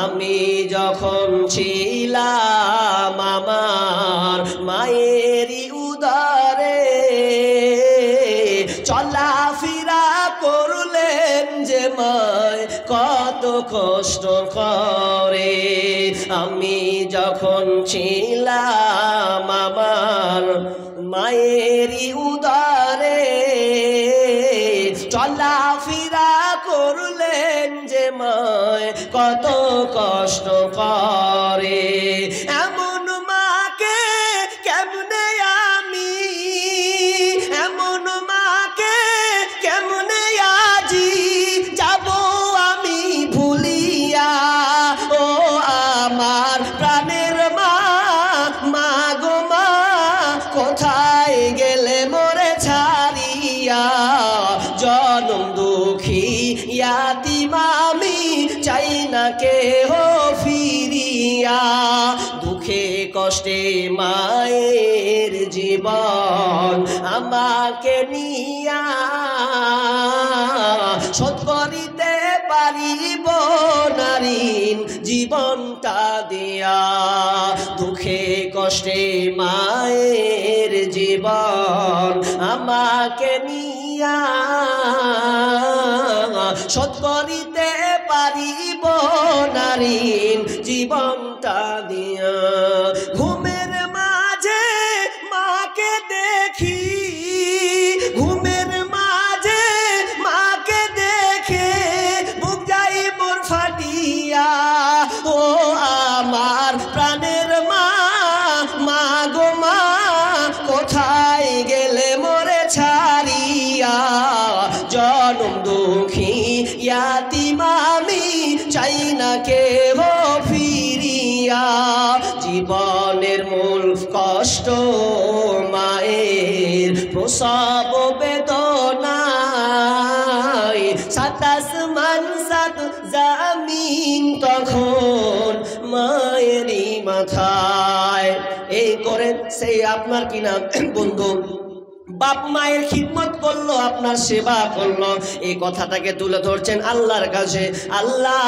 আমি যখন ছিলাম আমার মায়েরই উদরে, চলাফেরা করলেন যে মায় কত কষ্ট করে। আমি যখন ছিলাম আমার মায়েরই উদরে, চলাফেরা করলেন যে মায় কত কষ্ট করে। দিয়া, দুঃখে কষ্টে মায়ের জীবন আমাকে নিয়া, শোধ করিতে পারিব না ঋণ জীবনটা দিয়া, দুঃখে কষ্টে মায়ের জীবন আমাকে নিয়া, শোধ করিতে পারিব না ঋণ জীবনটা দিয়া। ঘুমের মাঝে মাকে দেখি, ঘুমের মাঝে মাকে দেখে বুক যাই মোর ফাটিয়া, ও আমার প্রাণের মা, মা গো মা কোথায় গেলে মোরে ছাড়িয়া, জনম দুঃখী ইয়াতিম আমি চাই না কেহ ফিরিয়া, জীবনের মূল কষ্ট মায়ের প্রসব বেদনায়, সাত আসমান সাত জামিন তখন মায়েরই মাথায়। এই করে সেই আপনার কিনা বন্ধু বাপ মায়ের খিদমত করলো, আপনার সেবা করলো, এই কথাটাকে তুলে ধরছেন আল্লাহর কাছে। আল্লাহ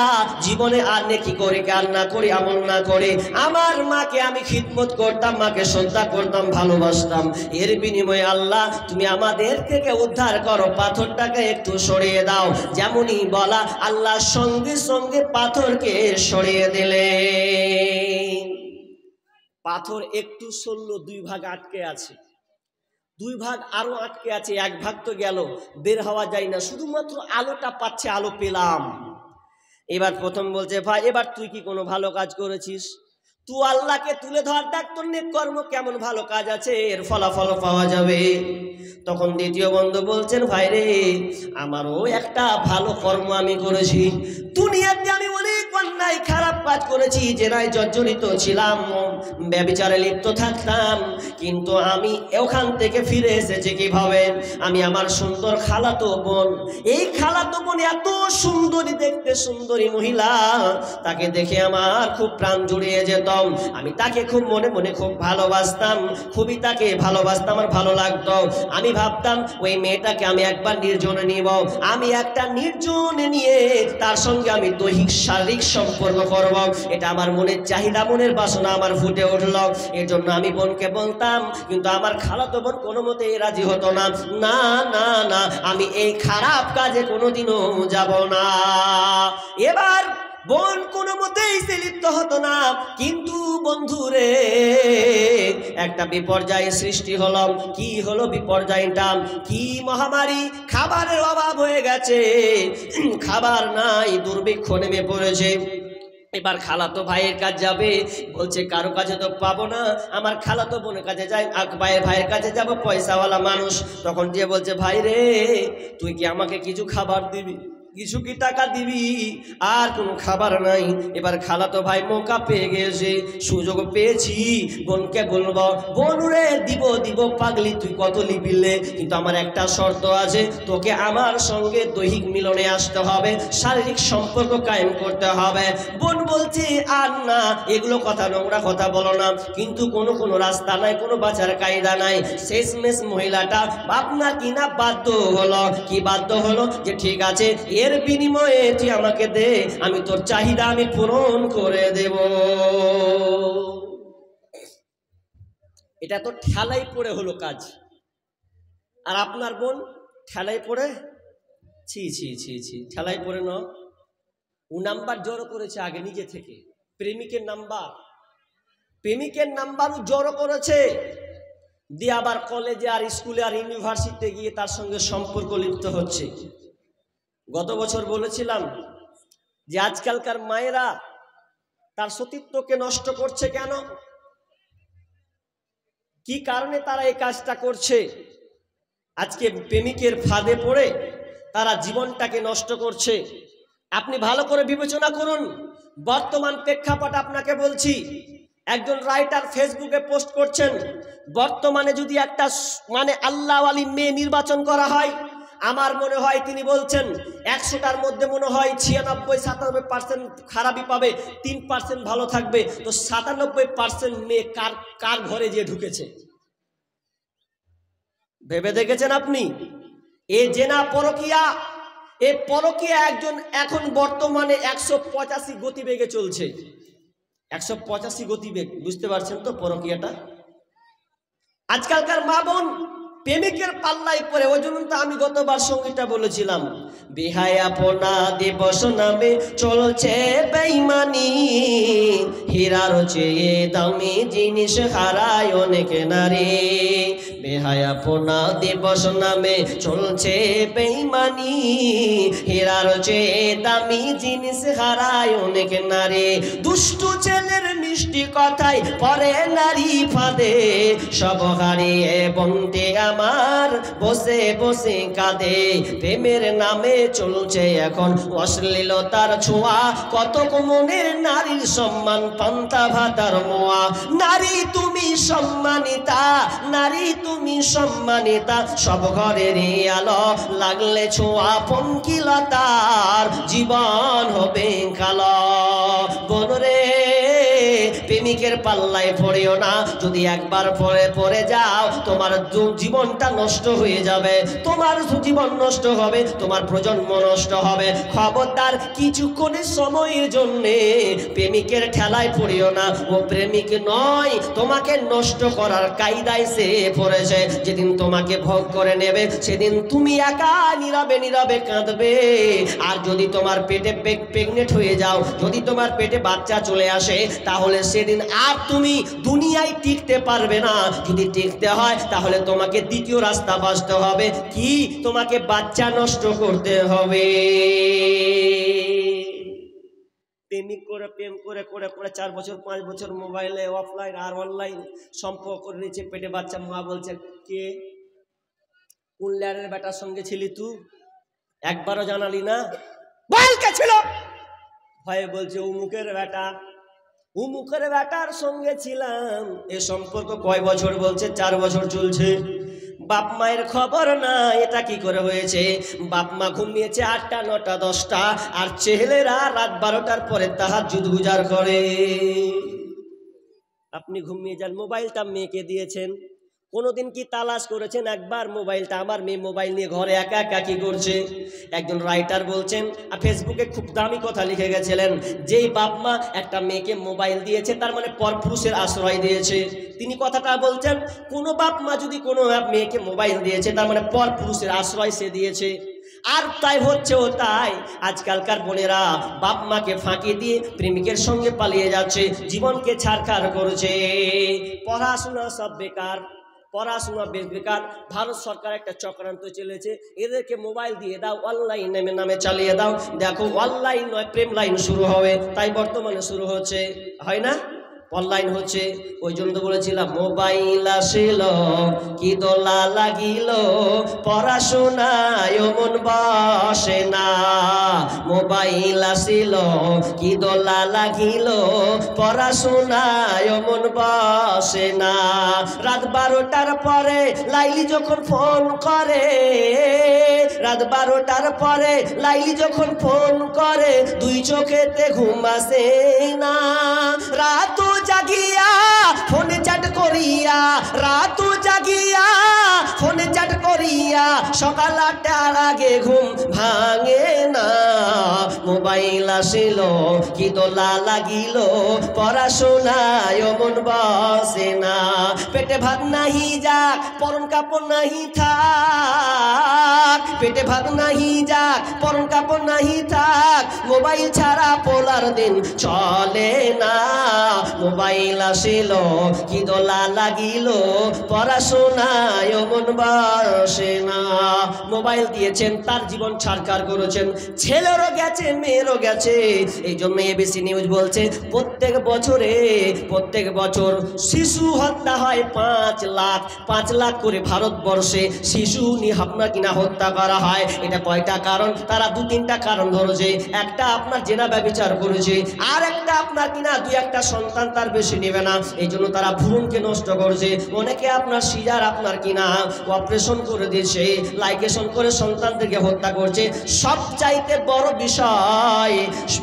জীবনে আর নেকি করে আর না করি, আমল না করে আমার মাকে আমি খিদমত করতাম, মাকে শ্রদ্ধা করতাম, ভালোবাসতাম, এর বিনিময়ে আল্লাহ তুমি আমাদের থেকে উদ্ধার করো, পাথরটাকে একটু সরিয়ে দাও। যেমনই বলা আল্লাহ সঙ্গে সঙ্গে পাথরকে সরিয়ে দিলে। পাথর একটু সরল, দুই ভাগ আটকে আছে, দুই ভাগ আরো আটকে আছে, এক ভাগ তো গেল, বের হওয়া যায় না, শুধুমাত্র আলোটা পাচ্ছে, আলো পেলাম। এবার প্রথম বলছে ভাই এবার তুই কি কোনো ভালো কাজ করেছিস? তুই আল্লাহকে তুলে ধর, দেখ তোর নেক কর্ম কেমন ভালো কাজ আছে, এর ফলাফল পাওয়া যাবে। তখন দ্বিতীয় বন্ধু বলছেন ভাই রে আমারও একটা ভালো কর্ম আমি করেছি, দুনিয়াতে আমি অনেক অন্যায় খারাপ কাজ করেছি, জেনায় জর্জরিত ছিলাম, ব্যভিচারে লিপ্ত থাকতাম, কিন্তু আমি ওখান থেকে ফিরে এসেছি কিভাবে? আমি আমার সুন্দর খালাতো বোন, এই খালাতো বোন এত সুন্দরী, দেখতে সুন্দরী মহিলা, তাকে দেখে আমার খুব প্রাণ জুড়িয়ে যেত, আমি তাকে খুব মনে মনে খুব ভালোবাসতাম, খুবই তাকে ভালোবাসতাম, আমার ভালো লাগতো। আমি ভাবতাম ওই মেয়েটাকে আমি একবার নির্জনে নিব, আমি একটা নির্জনে নিয়ে তার সঙ্গে আমি দৈহিক শারীরিক সম্পর্ক করব, এটা আমার মনের চাহিদা, মনের বাসনা আমার ফুটে উঠল। এর জন্য আমি বোনকে বলতাম, কিন্তু আমার খালাতো বোন কোনো মতেই রাজি হতো না, না না না আমি এই খারাপ কাজে কোনোদিনও যাব না। এবার বোন কোনো মতেই সে লিপ্ত হতো না, কিন্তু বন্ধুরে একটা বিপর্যয় সৃষ্টি হলো। কি হলো বিপর্যয়টা? কি মহামারী, খাবারের অভাব হয়ে গেছে, খাবার নাই, দুর্ভিক্ষ নেমে পড়েছে। এবার খালাতো ভাইয়ের কাছে যাবে, বলছে কারো কাছে তো পাবো না, আমার খালাতো বোনের কাছে যাই, ভাইয়ের কাছে যাব, পয়সাওয়ালা মানুষ। তখন যে বলছে ভাই রে তুই কি আমাকে কিছু খাবার দিবি, কিছু কি টাকা দিবি? আর কোনো খাবার নাই। এবার খালাতো ভাই মৌকা পেয়ে গেছে, সুযোগ পেয়েছি, বোনকে বলবো বোন রে দিব দিব পাগলি তুই কত লিবিলে, কিন্তু আমার একটা শর্ত আছে, তোকে আমার সঙ্গে দৈহিক মিলনে আসতে হবে, শারীরিক সম্পর্ক কায়েম করতে হবে। বোন বলছে আর না, এগুলো কথা নোংরা কথা বলো না, কিন্তু কোনো কোনো রাস্তা নাই, কোনো বাঁচার কায়দা নাই। শেষমেশ মহিলাটা আপনার কিনা বাধ্য হলো। কি বাধ্য হলো? যে ঠিক আছে এর বিনিময়ে তুই আমাকে দে, আমি তোর চাহিদা আমি পূরণ করে দেব। এটা তো ঠেলাই পড়ে হলো কাজ। আর আপনার বোন ঠেলাই পড়ে, ছি ছি ছি ছি, ঠেলাই পড়ে ন, ও নাম্বার জড়ো করেছে আগে নিজে থেকে, প্রেমিকের নাম্বার ও জড়ো করেছে, দিয়ে আবার কলেজে আর স্কুলে আর ইউনিভার্সিটিতে গিয়ে তার সঙ্গে সম্পর্ক লিপ্ত হচ্ছে। গত বছর বলেছিলাম যে আজকালকার মায়েরা তার সতীত্বকে নষ্ট করছে কেন, কি কারণে তারা এই কাজটা করছে। আজকে প্রেমিকের ফাঁদে পড়ে তারা জীবনটাকে নষ্ট করছে। আপনি ভালো করে বিবেচনা করুন। বর্তমান প্রেক্ষাপট আপনাকে বলছি, একজন রাইটার ফেসবুকে পোস্ট করছেন, বর্তমানে যদি একটা আল্লাহওয়ালি মেয়ে নির্বাচন করা হয়, আমার মনে হয় তিনি বলছেন 100টার মধ্যে মনে হয় 96-97% খারাপই পাবে, 3% ভালো থাকবে। তো 97% মেয়ে কার ঘরে যে ঢুকেছে ভেবে দেখেছেন আপনি? এ জেনা পরকিয়া, এ পরকিয়া একজন এখন বর্তমানে 185 গতিবেগে চলছে। 185 গতিবেগ, বুঝতে পারছেন তো পরকিয়াটা? আজকালকার মা বোন প্রেমিকের পাল্লায় পড়ে। ওই জন্য তো আমি গতবার সঙ্গীতটা বলেছিলাম, বিহায়াপনা দিবস নামে চলছে বেঈমানি, হীরার চেয়ে দামি জিনিস হারায় অনেক নারী। বিহায়াপনা দিবস নামে চলছে বেঈমানি, হীরার চেয়ে দামি জিনিস হারায় অনেক নারী। দুষ্টু ছেলের মিষ্টি কথায় পরে নারী ফাঁদে, সব হারিয়ে বন্টে আমার বসে বসে কাঁদে। প্রেমের নামে চলছে এখন অশ্লীলতার ছোঁয়া, কত মনের নারীর সম্মান পান্তা ভাতার মোয়া। নারী তুমি সম্মানিতা, নারী তুমি সম্মানিতা, সব ঘরের আলো লাগলে ছোঁয়া পঙ্কিলতার জীবন হবে কালো। বনরে প্রেমিকের পাল্লায় পড়িও না, যদি একবার পড়ে যাও তোমার জীবনটা নষ্ট হয়ে যাবে, তোমার জীবন নষ্ট হবে, তোমার প্রজন্ম নষ্ট হবে। খবরদার কিছুক্ষণের সময়ের জন্যে প্রেমিকের ঠেলায় পড়িও না। ও প্রেমিক নয়, তোমাকে নষ্ট করার কায়দায় সে পড়েছে। যেদিন তোমাকে ভোগ করে নেবে সেদিন তুমি একা নীরবে নীরবে কাঁদবে। আর যদি তোমার পেটে প্রেগনেন্ট হয়ে যাও, যদি তোমার পেটে বাচ্চা চলে আসে, তাহলে সেদিন আর তুমি দুনিয়ায় টিকতে পারবে না। যদি টিকতে হয় তাহলে তোমাকে দ্বিতীয় রাস্তা বাছতে হবে, কি? তোমাকে বাচ্চা নষ্ট করতে হবে। প্রেমিক করে প্রেম করে করে করে 4 বছর 5 বছর মোবাইলে অফলাইন আর অনলাইন সম্পর্ক করে নিয়েছে, পেটে বাচ্চা। মা বলছে, কে? কোন ল্যারের বেটার সঙ্গে ছিলি তুই? একবারও জানালি না? বল কে ছিল? ভয়ে বলছে উমুকের বেটা, উমুকের বেটার সঙ্গে ছিলাম। এ সম্পর্ক কয় বছর? বলছে 4 বছর চলছে। বাপ মায়ের খবর না, এটা কি করে হয়েছে? বাপ মা ঘুমিয়েছে 8টা 9টা 10টা, আর ছেলেরা রাত 12টার পরে তাহাজ্জুদ গুজার করে। আপনি ঘুমিয়ে যান, মোবাইলটা মেয়েকে দিয়েছেন। কোনোদিন কি তালাশ করেছেন একবার মোবাইলটা? আমার মেয়ে মোবাইল নিয়ে ঘরে একা একা কি করছে? একজন রাইটার বলছেন, ফেসবুকে খুব দামি কথা লিখে গেছিলেন, যেই বাপ মা একটা মেয়েকে মোবাইল দিয়েছে তার মানে পরপুরুষের আশ্রয় দিয়েছে। তিনি কথাটা বলছেন, কোনো বাপ মা যদি কোনো মেয়েকে মোবাইল দিয়েছে তার মানে পরপুরুষের আশ্রয় সে দিয়েছে। আর তাই হচ্ছেও তাই, আজকালকার বোনেরা বাপ মাকে ফাঁকি দিয়ে প্রেমিকের সঙ্গে পালিয়ে যাচ্ছে, জীবনকে ছাড়খাড় করছে। পড়াশোনা সব বেকার, পড়াশোনা বেকার। ভারত সরকার একটা চক্রান্ত চলেছে, এদেরকে মোবাইল দিয়ে দাও, অনলাইন নামে চালিয়ে দাও, দেখো অনলাইন নয় প্রেম লাইন শুরু হবে। তাই বর্তমানে শুরু হচ্ছে, হয় না? অনলাইন হচ্ছে। ওই জন্য তো বলেছিলাম, মোবাইল আসিল কি দোলা লাগিল, পড়াশোনায় মন বসে না। মোবাইল আসিল কি দোলা লাগিল, পড়াশোনায় মন বসে না। রাত 12টার পরে লাইলি যখন ফোন করে, রাত 12টার পরে লাইলি যখন ফোন করে, 2 চোখেতে ঘুম আসে না। রাত জাগিয়া ফোনে চ্যাট করিয়া, রাত জাগিয়া ফোনে চ্যাট করিয়া, সকাল 8টার আগে ঘুম ভাঙে না। মোবাইল আসিল কি দোলা লাগিল, পড়াশোনায় মন বসে না। পেটে ভাত নাহি যাক, পরন কাপড় নাহি থাক, পেটে ভাত নাহি যাক, পরন কাপড় নাহি থাক, মোবাইল ছাড়া পোলার দিন চলে না। মোবাইল আসিল কি দোলা লাগিল, পড়াশোনায় মন বসে না। মোবাইল দিয়েছেন, তার জীবন ছাড়খাড় করেছেন। ছেলেরও গেছে মেয়েরও গেছে। এই জন্য এবিসি নিউজ বলছে প্রত্যেক বছর শিশু হত্যা হয় 5 লাখ করে ভারতবর্ষে শিশু আপনার কিনা হত্যা করা হয়। এটা কয়টা কারণ? তারা 2-3টা কারণ ধরেছে। একটা আপনার জেনা ব্যভিচার করেছে, আর একটা আপনার কিনা 2-1টা সন্তান তার বেশি নেবে না, এই জন্য তারা ভ্রূণকে নষ্ট করছে। অনেকে আপনার সিজার আপনার কিনা অপারেশন করে দিয়েছে, লাইকেশন করে সন্তানদেরকে হত্যা করছে। সবচাইতে বড় বিষয়,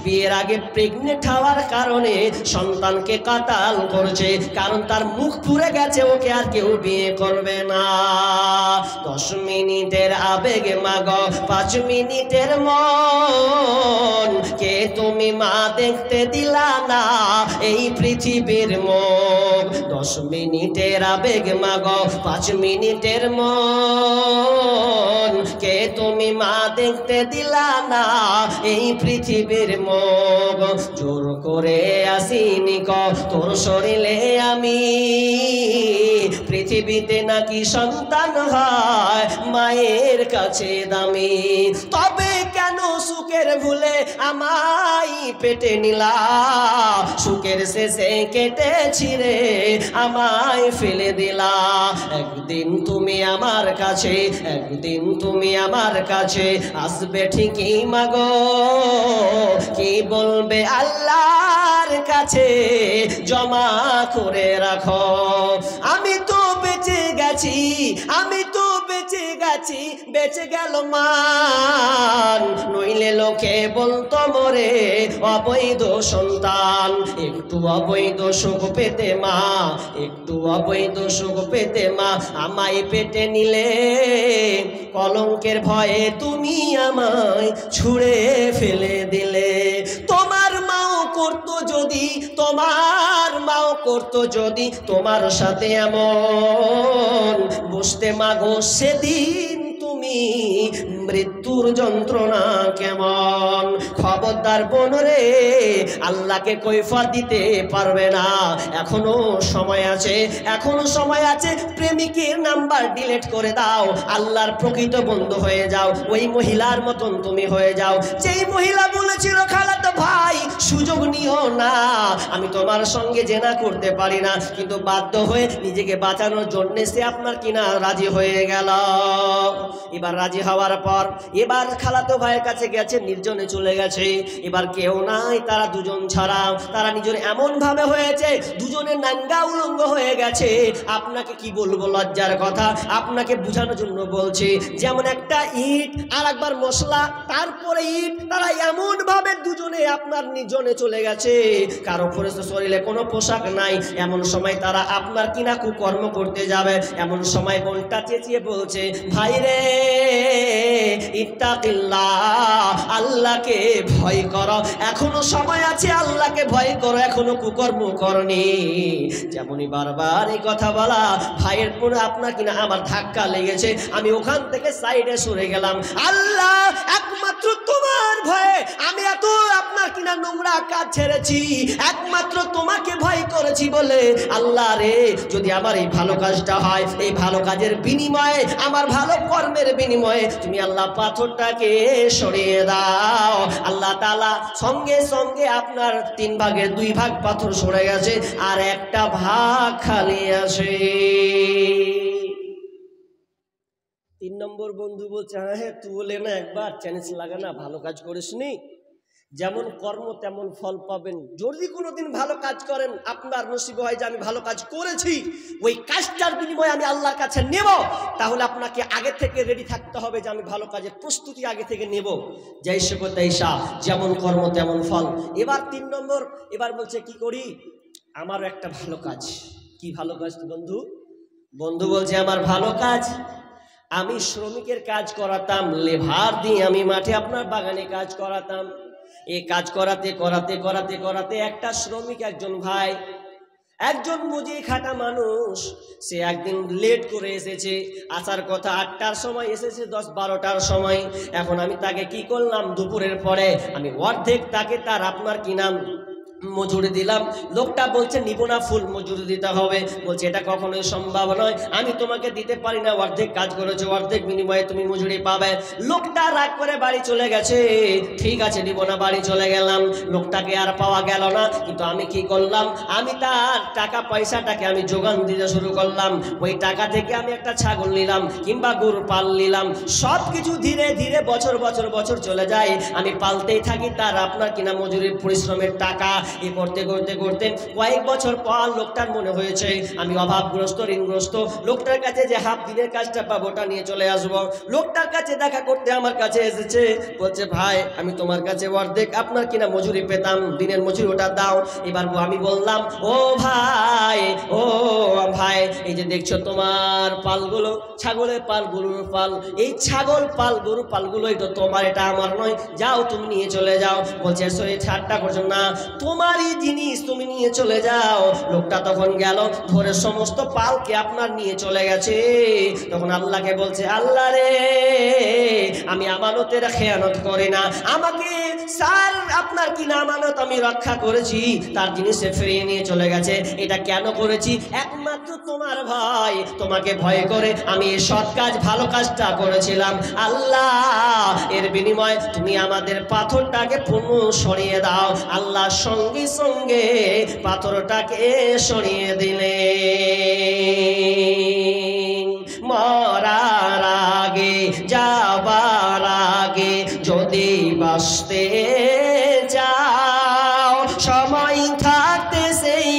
বিয়ের আগে প্রেগনেন্ট হওয়ার কারণে সন্তানকে কাতাল করছে, কারণ তার মুখ পুড়ে গেছে, ওকে আর কেউ বিয়ে করবে না। 10 মিনিটের আবেগে মাগো 5 মিনিটের মন, কে তুমি মা দেখতে দিলা না এই পৃথিবীর মুখ। 10 মিনিটের আবেগ মাগো 5 মিনিটের মন, কে তুমি মা দেখতে দিলা না এই পৃথিবীর মুখ। জোর করে আসিনি ক তোর শরীরে আমি, পৃথিবীতে নাকি সন্তান হয় মায়ের কাছে দামি। তবে কেন সুখের ভুলে আমায় পেটে নিলা, সুখের শেষে কেটে ছিঁড়ে আমায় ফেলে দিলা। একদিন তুমি আমার কাছে আসবে ঠিকই মাগো, কি বলবে আল্লাহর কাছে জমা করে রাখো। আমি তো বেঁচে গেছি, বেঁচে গেল মান, নইলে লোকে বলতো মোরে অবৈধ সন্তান। একটু অবৈধ সুখ পেতে মা আমায় পেটে নিলে, কলঙ্কের ভয়ে তুমি আমায় ছুঁড়ে ফেলে দিলে। তোমার মাও করতো যদি তোমার সাথে এমন, বুঝতে মাগো সেদিন তুমি মৃত্যুর যন্ত্রণা কেমন। খবরদার বোন রে, আল্লাহকে কৈফিয়ত দিতে পারবে না, এখনো সময় আছে। প্রেমিকের নাম্বার ডিলিট করে দাও, আল্লাহর প্রকৃত বন্ধু হয়ে যাও, ওই মহিলার মতন তুমি হয়ে যাও যেই মহিলা বলেছিল খালাতো ভাই সুযোগ নিও না, আমি তোমার সঙ্গে জেনা করতে পারি না, কিন্তু বাধ্য হয়ে নিজেকে বাঁচানোর জন্য সে আপনার কিনা রাজি হয়ে গেল। এবার রাজি হওয়ার পর এবার খালাতো ভাইয়ের কাছে গেছে, নির্জনে চলে গেছে। এবার কেউ নাই, তারা দুজন ছাড়া। তারা নিজের এমন ভাবে হয়েছে, দুজনে নাঙ্গা উলঙ্গ হয়ে গেছে। আপনাকে কি বলবো, লজ্জার কথা, আপনাকে বোঝানোর জন্য বলছি। যেমন একটা ইট আর একবার মশলা, তারপরে ইট, তারা এমন ভাবে দুজনে আপনার নির্জনে চলে গেছে, কারো শরীরে কোনো পোশাক নাই। এমন সময় তারা আপনার কিনা কুকর্ম করতে যাবে, এমন সময় বোনটা চেঁচিয়ে বলছে, ভাই রে ইত্তাকিল্লাহ, আল্লাহকে ভয় করো, এখনো সময় আছে, আল্লাহকে ভয় করো, এখনো কুকর্ম করনি। যেমনই বারবার এই কথা বলা, ভাইয়ের পরে আপনার কিনা আমার ধাক্কা লেগেছে, আমি ওখান থেকে সাইডে সরে গেলাম। আল্লাহ, একমাত্র তোমার ভয়ে আমি এত আপনার কিনা নোংরা কাজ ছেড়েছি, একমাত্র তোমাকে ভয় করেছি বলে। আল্লাহ রে, যদি আমার এই ভালো কাজটা হয়, এই ভালো কাজের বিনিময়ে, আমার ভালো কর্মের বিনিময়ে তুমি আল্লাহ পাথরটাকে সরিয়ে দাও। আল্লাহ তাআলা সঙ্গে সঙ্গে আপনার 3 ভাগের 2 ভাগ পাথর সরে গেছে, আর একটা ভাগ খালি আছে। 3 নম্বর বন্ধু বলছে, হ্যাঁ তুই বলে না একবার চ্যালেঞ্জ লাগা না, ভালো কাজ করিসনি, যেমন কর্ম তেমন ফল পাবেন। যদি কোনোদিন ভালো কাজ করেন, আপনার নসিব হয় যে আমি ভালো কাজ করেছি, ওই কাজটার বিনিময়ে আমি আল্লাহর কাছে নেব, তাহলে আপনাকে আগে থেকে রেডি থাকতে হবে যে আমি ভালো কাজের প্রস্তুতি আগে থেকে নেব। জৈসে কো তৈসা, যেমন কর্ম তেমন ফল। এবার 3 নম্বর, এবার বলছে কি করি, আমারও একটা ভালো কাজ। কি ভালো কাজ বন্ধু? বন্ধু বলছে, আমার ভালো কাজ, আমি শ্রমিকের কাজ করাতাম, লেবার দিয়ে আমি মাঠে আপনার বাগানে কাজ করাতাম। এই কাজ করাতে করাতে করাতে করাতে একটা শ্রমিক, একজন ভাই, একজন মজুরি খাটা মানুষ, সে একদিন লেট করে এসেছে। আসার কথা 8টার সময়, এসেছে 10-12টার সময়। এখন আমি তাকে কি করলাম, দুপুরের পরে আমি অর্ধেক তাকে তার আপনার কি নাম মজুরি দিলাম। লোকটা বলছে নিব না, ফুল মজুরি দিতে হবে। বলছে এটা কখনোই সম্ভব নয়, আমি তোমাকে দিতে পারি না, অর্ধেক কাজ করেছো, অর্ধেক বিনিময়ে তুমি মজুরি পাবে। লোকটা রাগ করে বাড়ি চলে গেছে। ঠিক আছে নিব না, বাড়ি চলে গেলাম। লোকটাকে আর পাওয়া গেল না, কিন্তু আমি কি করলাম, আমি তার টাকা পয়সাটাকে আমি যোগান দিতে শুরু করলাম। ওই টাকা থেকে আমি একটা ছাগল নিলাম কিংবা গরু পাল নিলাম। সব কিছু ধীরে ধীরে বছর বছর বছর চলে যায়, আমি পালতেই থাকি তার আপনার কিনা মজুরির পরিশ্রমের টাকা। এ করতে করতে করতে কয়েক বছর পর লোকটার মনে হয়েছে আমি অভাবগ্রস্ত, ঋণগ্রস্ত, লোকটার কাছে যে হাফ দিনের কাজটা পাবো ওটা নিয়ে চলে আসবো। লোকটার কাছে দেখা করতে আমার কাছে এসেছে, বলছে ভাই আমি তোমার কাছে অর্ধেক আপনার কিনা মজুরি পেতাম, দিনের মজুরি ওটা দাও। এবার আমি বললাম ও ভাই, ও ভাই, এই যে দেখছো তোমার পালগুলো, ছাগলের পাল, গরুর পাল, এই ছাগল পাল গরু পালগুলো এটা তোমার, এটা আমার নয়, যাও তুমি নিয়ে চলে যাও। বলছে ঠাট্টা করছো না, তোমারই জিনিস, তুমি নিয়ে চলে যাও। লোকটা তখন গেল, ধরে সমস্ত পালকে আপনার নিয়ে চলে গেছে। তখন আল্লাহকে বলছে আল্লাহ রে, আমি আমানতের খেয়ানত করি না, আমাকে স্যার আপনার কিনা আমানত আমি রক্ষা করেছি, তার জিনিসে ফিরিয়ে নিয়ে চলে গেছে। এটা কেন করেছি? একমাত্র তোমার ভয়, তোমাকে ভয় করে আমি এই সৎ কাজ, ভালো কাজটা করেছিলাম। আল্লাহ এর বিনিময়ে তুমি আমাদের পাথরটাকে পুনঃ সরিয়ে দাও। আল্লাহ সঙ্গে সঙ্গে পাথরটাকে সরিয়ে দিলেন। মরার আগে, যাবার আগে যদি বাঁচতে চাও, সময় থাকতে সেই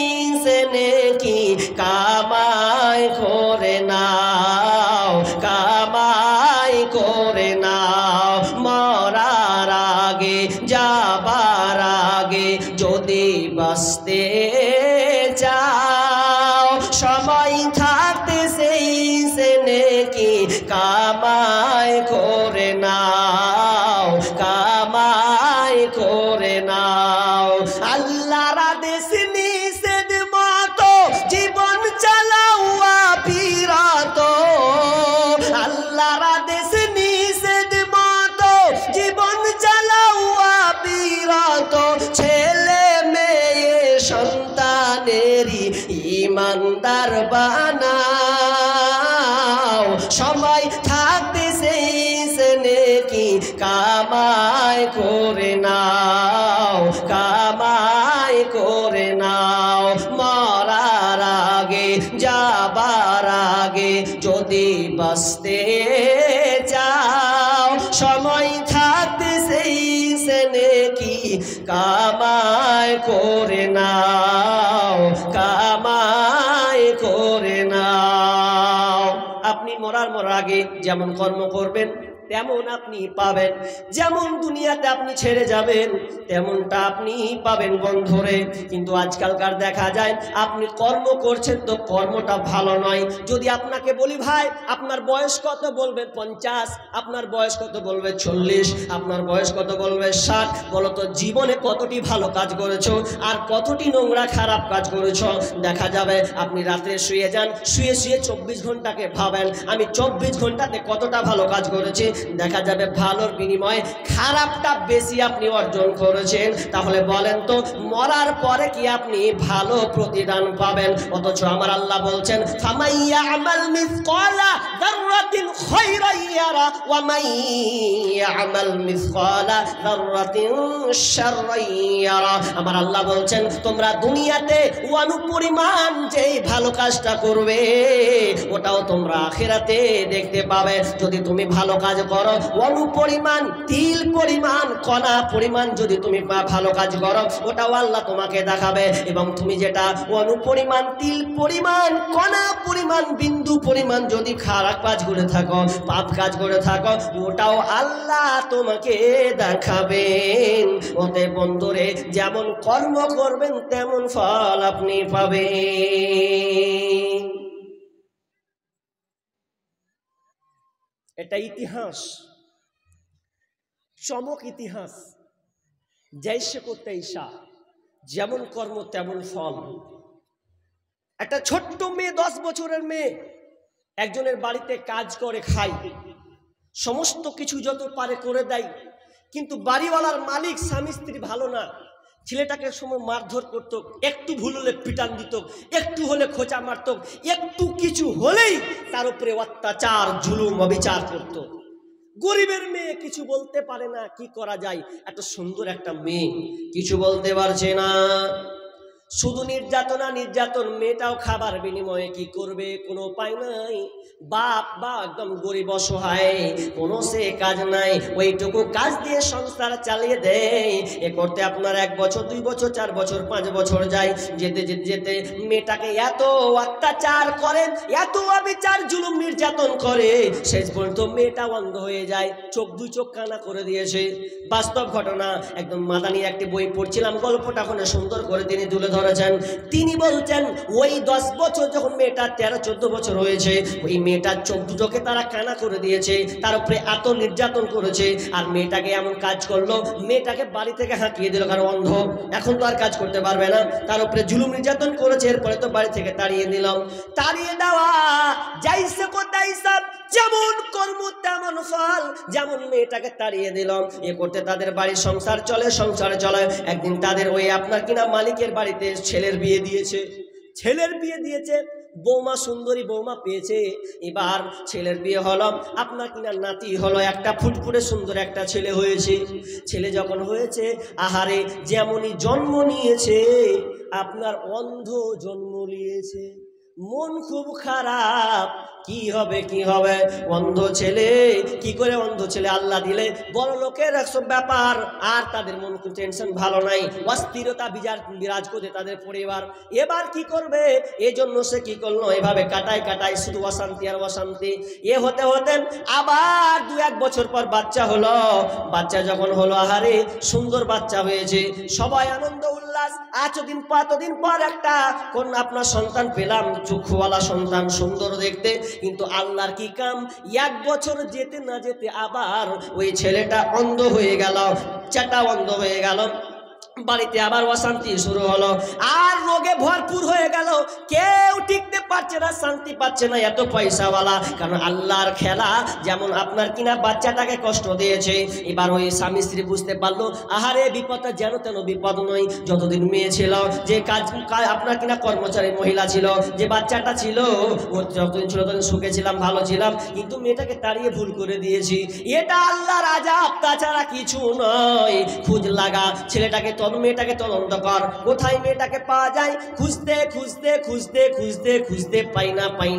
নেকি কামাই করে নাও, কামাই করে নাও। মরার আগে, যাবার আগে যদি বাঁচতে চাও, সময় থাকতে সেই নেকি কামাই করে নাও, কামাই করে নাও। আল্লাহর আদেশ নিষেধ মতো জীবন চালাও আবিরত, আল্লাহর আদেশ নিষেধ মতো জীবন চালাও আবিরত। ছেলে মেয়ে সন্তানেরই ইমানদার বানাও, সময় থাকতে সেই নেকি কামাই করে নাও, কামাই করে নাও। মরার আগে, যাবার আগে যদি বাঁচতে চাও, সময় থাকতে সেই নেকি কামাই করে নাও, কামাই করে নাও। আপনি মরার আগে যেমন কর্ম করবেন তেমন আপনি পাবেন, যেমন দুনিয়াতে আপনি ছেড়ে যাবেন তেমনটা আপনি পাবেন বন্ধুরে। কিন্তু আজকালকার দেখা যায় আপনি কর্ম করছেন তো কর্মটা ভালো নয়। যদি আপনাকে বলি ভাই আপনার বয়স কত, বলবে 50, আপনার বয়স কত বলবে 40, আপনার বয়স কত বলবে 60। বলো তো জীবনে কতটি ভালো কাজ করেছো আর কতটি নোংরা খারাপ কাজ করেছো? দেখা যাবে আপনি রাত্রে শুয়ে যান, শুয়ে শুয়ে 24 ঘন্টাকে ভাবেন আমি 24 ঘন্টাতে কতটা ভালো কাজ করেছি। দেখা যাবে ভালোর বিনিময়ে খারাপটা বেশি আপনি অর্জন করেছেন। তাহলে বলেন তো মরার পরে কি আপনি ভালো প্রতিদান পাবেন? অথচ আমার আল্লাহ বলছেন ফামাইয়া আমাল মিসকালা যাররাতিন খায়রান ইয়ারা ওয়া মাইয়া আমাল মিসকালা যাররাতিন শাররান ইয়ারা। আমার আল্লাহ বলছেন তোমরা দুনিয়াতে অনুপরিমাণ যেই ভালো কাজটা করবে ওটাও তোমরা আখিরাতে দেখতে পাবে। যদি তুমি ভালো কাজ করো, অনুপরিমাণ তিল পরিমাণ কণা পরিমাণ যদি তুমি ভালো কাজ করো ওটাও আল্লাহ তোমাকে দেখাবে। এবং তুমি যেটা অনুপরিমাণ তিল পরিমাণ কণা পরিমাণ বিন্দু পরিমাণ যদি খারাপ কাজ করে থাকো, পাপ কাজ করে থাকো, ওটাও আল্লাহ তোমাকে দেখাবেন। ওতে বন্ধুরে যেমন কর্ম করবেন তেমন ফল আপনি পাবেন। এটা ইতিহাস, চমক ইতিহাস। জৈসে কো তৈসা, যেমন কর্ম তেমন ফল। একটা ছোট্ট মেয়ে, 10 বছরের মেয়ে, একজনের বাড়িতে কাজ করে খায়, সমস্ত কিছু যত পারে করে দেয়, কিন্তু বাড়িওয়ালার মালিক স্বামী স্ত্রী ভালো না। ছেলেটাকে সময় মারধর করত, একটু ভুল হলে পিটান দিত, একটু হলে খোঁচা মারত, একটু কিছু হলেই তার উপরে অত্যাচার জুলুম অবিচার করত। গরিবের মেয়ে কিছু বলতে পারে না, কি করা যায়? এত সুন্দর একটা মেয়ে কিছু বলতে পারছে না, শুধু নির্যাতনা নির্যাতন। মেয়েটাও খাবার বিনিময়ে কি করবে, কোনো উপায় নাই। বাপ বা একদম গরিব অসহায়, কোনো সে কাজ নাই, ওইটুকু কাজ দিয়ে সংসার চালিয়ে দেয়। এ করতে আপনার 1 বছর 2 বছর 4 বছর 5 বছর যায়, যেতে যেতে যেতে মেয়েটাকে এত অত্যাচার করে, এত অবিচার জুলুম নির্যাতন করে, শেষ পর্যন্ত মেয়েটা অন্ধ হয়ে যায়, চোখ 2 চোখ কানা করে দিয়েছে। বাস্তব ঘটনা, একদম মাদানির একটি বই পড়ছিলাম, গল্পটা ওখানে সুন্দর করে তিনি তুলে ধরেছেন। তিনি বলছেন ওই 10 বছর যখন মেয়েটা 13-14 বছর হয়েছে, ওই মেয়েটার চোখ দুটোকে তারা কানা করে দিয়েছে, তার উপরে এত নির্যাতন করেছে। আর মেয়েটাকে এমন কাজ করলো, মেয়েটাকে বাড়ি থেকে হাঁকিয়ে দিল, কারণ অন্ধ, এখন তো আর কাজ করতে পারবে না। তার উপরে জুলুম নির্যাতন করেছে, এরপরে তো বাড়ি থেকে তাড়িয়ে দিলাম। তাড়িয়ে দেওয়া যাইছে কোথায় সব, যেমন কর্ম তেমন ফল। যেমন মেয়েটাকে তাড়িয়ে দিলাম, এ করতে তাদের বাড়ির সংসার চলে, সংসারে চলে। একদিন তাদের ওই আপনার কিনা মালিকের বাড়িতে ছেলের বিয়ে দিয়েছে, ছেলের বিয়ে দিয়েছে, বৌমা সুন্দরী বৌমা পেয়েছে। এবার ছেলের বিয়ে হলো, আপনার কিনা নাতি হলো, একটা ফুটফুটে সুন্দর একটা ছেলে হয়েছে। ছেলে যখন হয়েছে, আহারে যেমনই জন্ম নিয়েছে, আপনার অন্ধ জন্ম নিয়েছে। মন খুব খারাপ, কি হবে কি হবে, অন্ধ ছেলে, কি করে অন্ধ ছেলে আল্লাহ দিলে, বড় লোকের একসব ব্যাপার। আর তাদের মন খুব টেনশন ভালো নাই, অস্থিরতা বিরাজ করছে তাদের পরিবার। এবার কি করবে, এজন্য সে কি করলো, এভাবে কাটায় কাটায় শুধু অশান্তি আর অশান্তি। এ হতে হতে আবার 2-1 বছর পর বাচ্চা হলো। বাচ্চা যখন হলো, আহারে সুন্দর বাচ্চা হয়েছে, সবাই আনন্দ উল্লাস। এতদিন পর একটা কোন আপনার সন্তান পেলাম, চক্ষুওয়ালা সন্তান, সুন্দর দেখতে। কিন্তু আল্লাহর কি কাম, 1 বছর যেতে না যেতে আবার ওই ছেলেটা অন্ধ হয়ে গেল, চাটা অন্ধ হয়ে গেল। বাড়িতে আবার অশান্তি শুরু হলো, আর রোগে ভরপুর হয়ে গেল, কেউ টিকতে পারছে না, শান্তি পাচ্ছে না, এত পয়সাওয়ালা। কারণ আল্লাহর খেলা, যেমন আপনার কিনা বাচ্চাটাকে কষ্ট দিয়েছে। এবার ওই স্বামী স্ত্রী বুঝতে পারলো, আহারে বিপদটা যেন তেন বিপদ নয়। যতদিন মেয়ে ছিল, যে কাজ আপনার কিনা কর্মচারী মহিলা ছিল, যে বাচ্চাটা ছিল, ও যতদিন ছিল ততদিন সুখে ছিলাম, ভালো ছিলাম, কিন্তু মেয়েটাকে তাড়িয়ে ভুল করে দিয়েছি। এটা আল্লাহর আযাব, তাছাড়া কিছু নয়। খুঁজ লাগা, ছেলেটাকে মেয়েটাকে তদন্ত কর, কোথায় মেয়েটাকে পাওয়া যায়। খুঁজতে খুঁজতে খুঁজতে খুঁজতে খুঁজতে পাই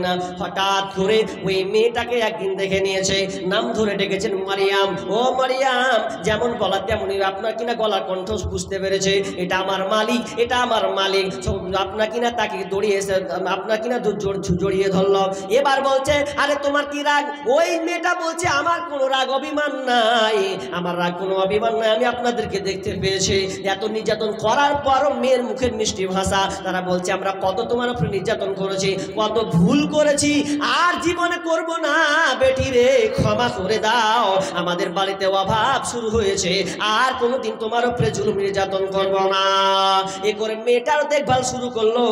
না। হঠাৎ করে ওই মেয়েটাকে একদিন দেখে নিয়েছে, নাম ধরে ডেকেছেন মারিয়াম। ও মারিয়াম, যেমন বলা তেমনই আপনার কিনা গলার কণ্ঠ বুঝতে পেরেছে, এটা আমার মালিক, এটা আমার মালিক। আপনার কিনা তাকে দৌড়িয়ে এসে আপনার কিনা জড়িয়ে ধরলো। এবার বলছে, আরে তোমার কি রাগ? ওই মেয়েটা বলছে, আমার কোনো রাগ অভিমান নাই, আমার রাগ কোনো অভিমান নাই, আমি আপনাদেরকে দেখতে পেয়েছি। এত নির্যাতন করার পরও মেয়ের মুখের মিষ্টি ভাষা, তারা বলছে আমরা কত তোমার উপরে নির্যাতন করেছি, কত ভুল করেছি, আর জীবনে করব না, বেটি রে ক্ষমা করে দাও, আমাদের বাড়িতে অভাব শুরু হয়েছে, আর কোনোদিন তোমার উপরে জুলুম নির্যাতন করব না। এ করে মেয়েটার দেখভাল শুরু করলো।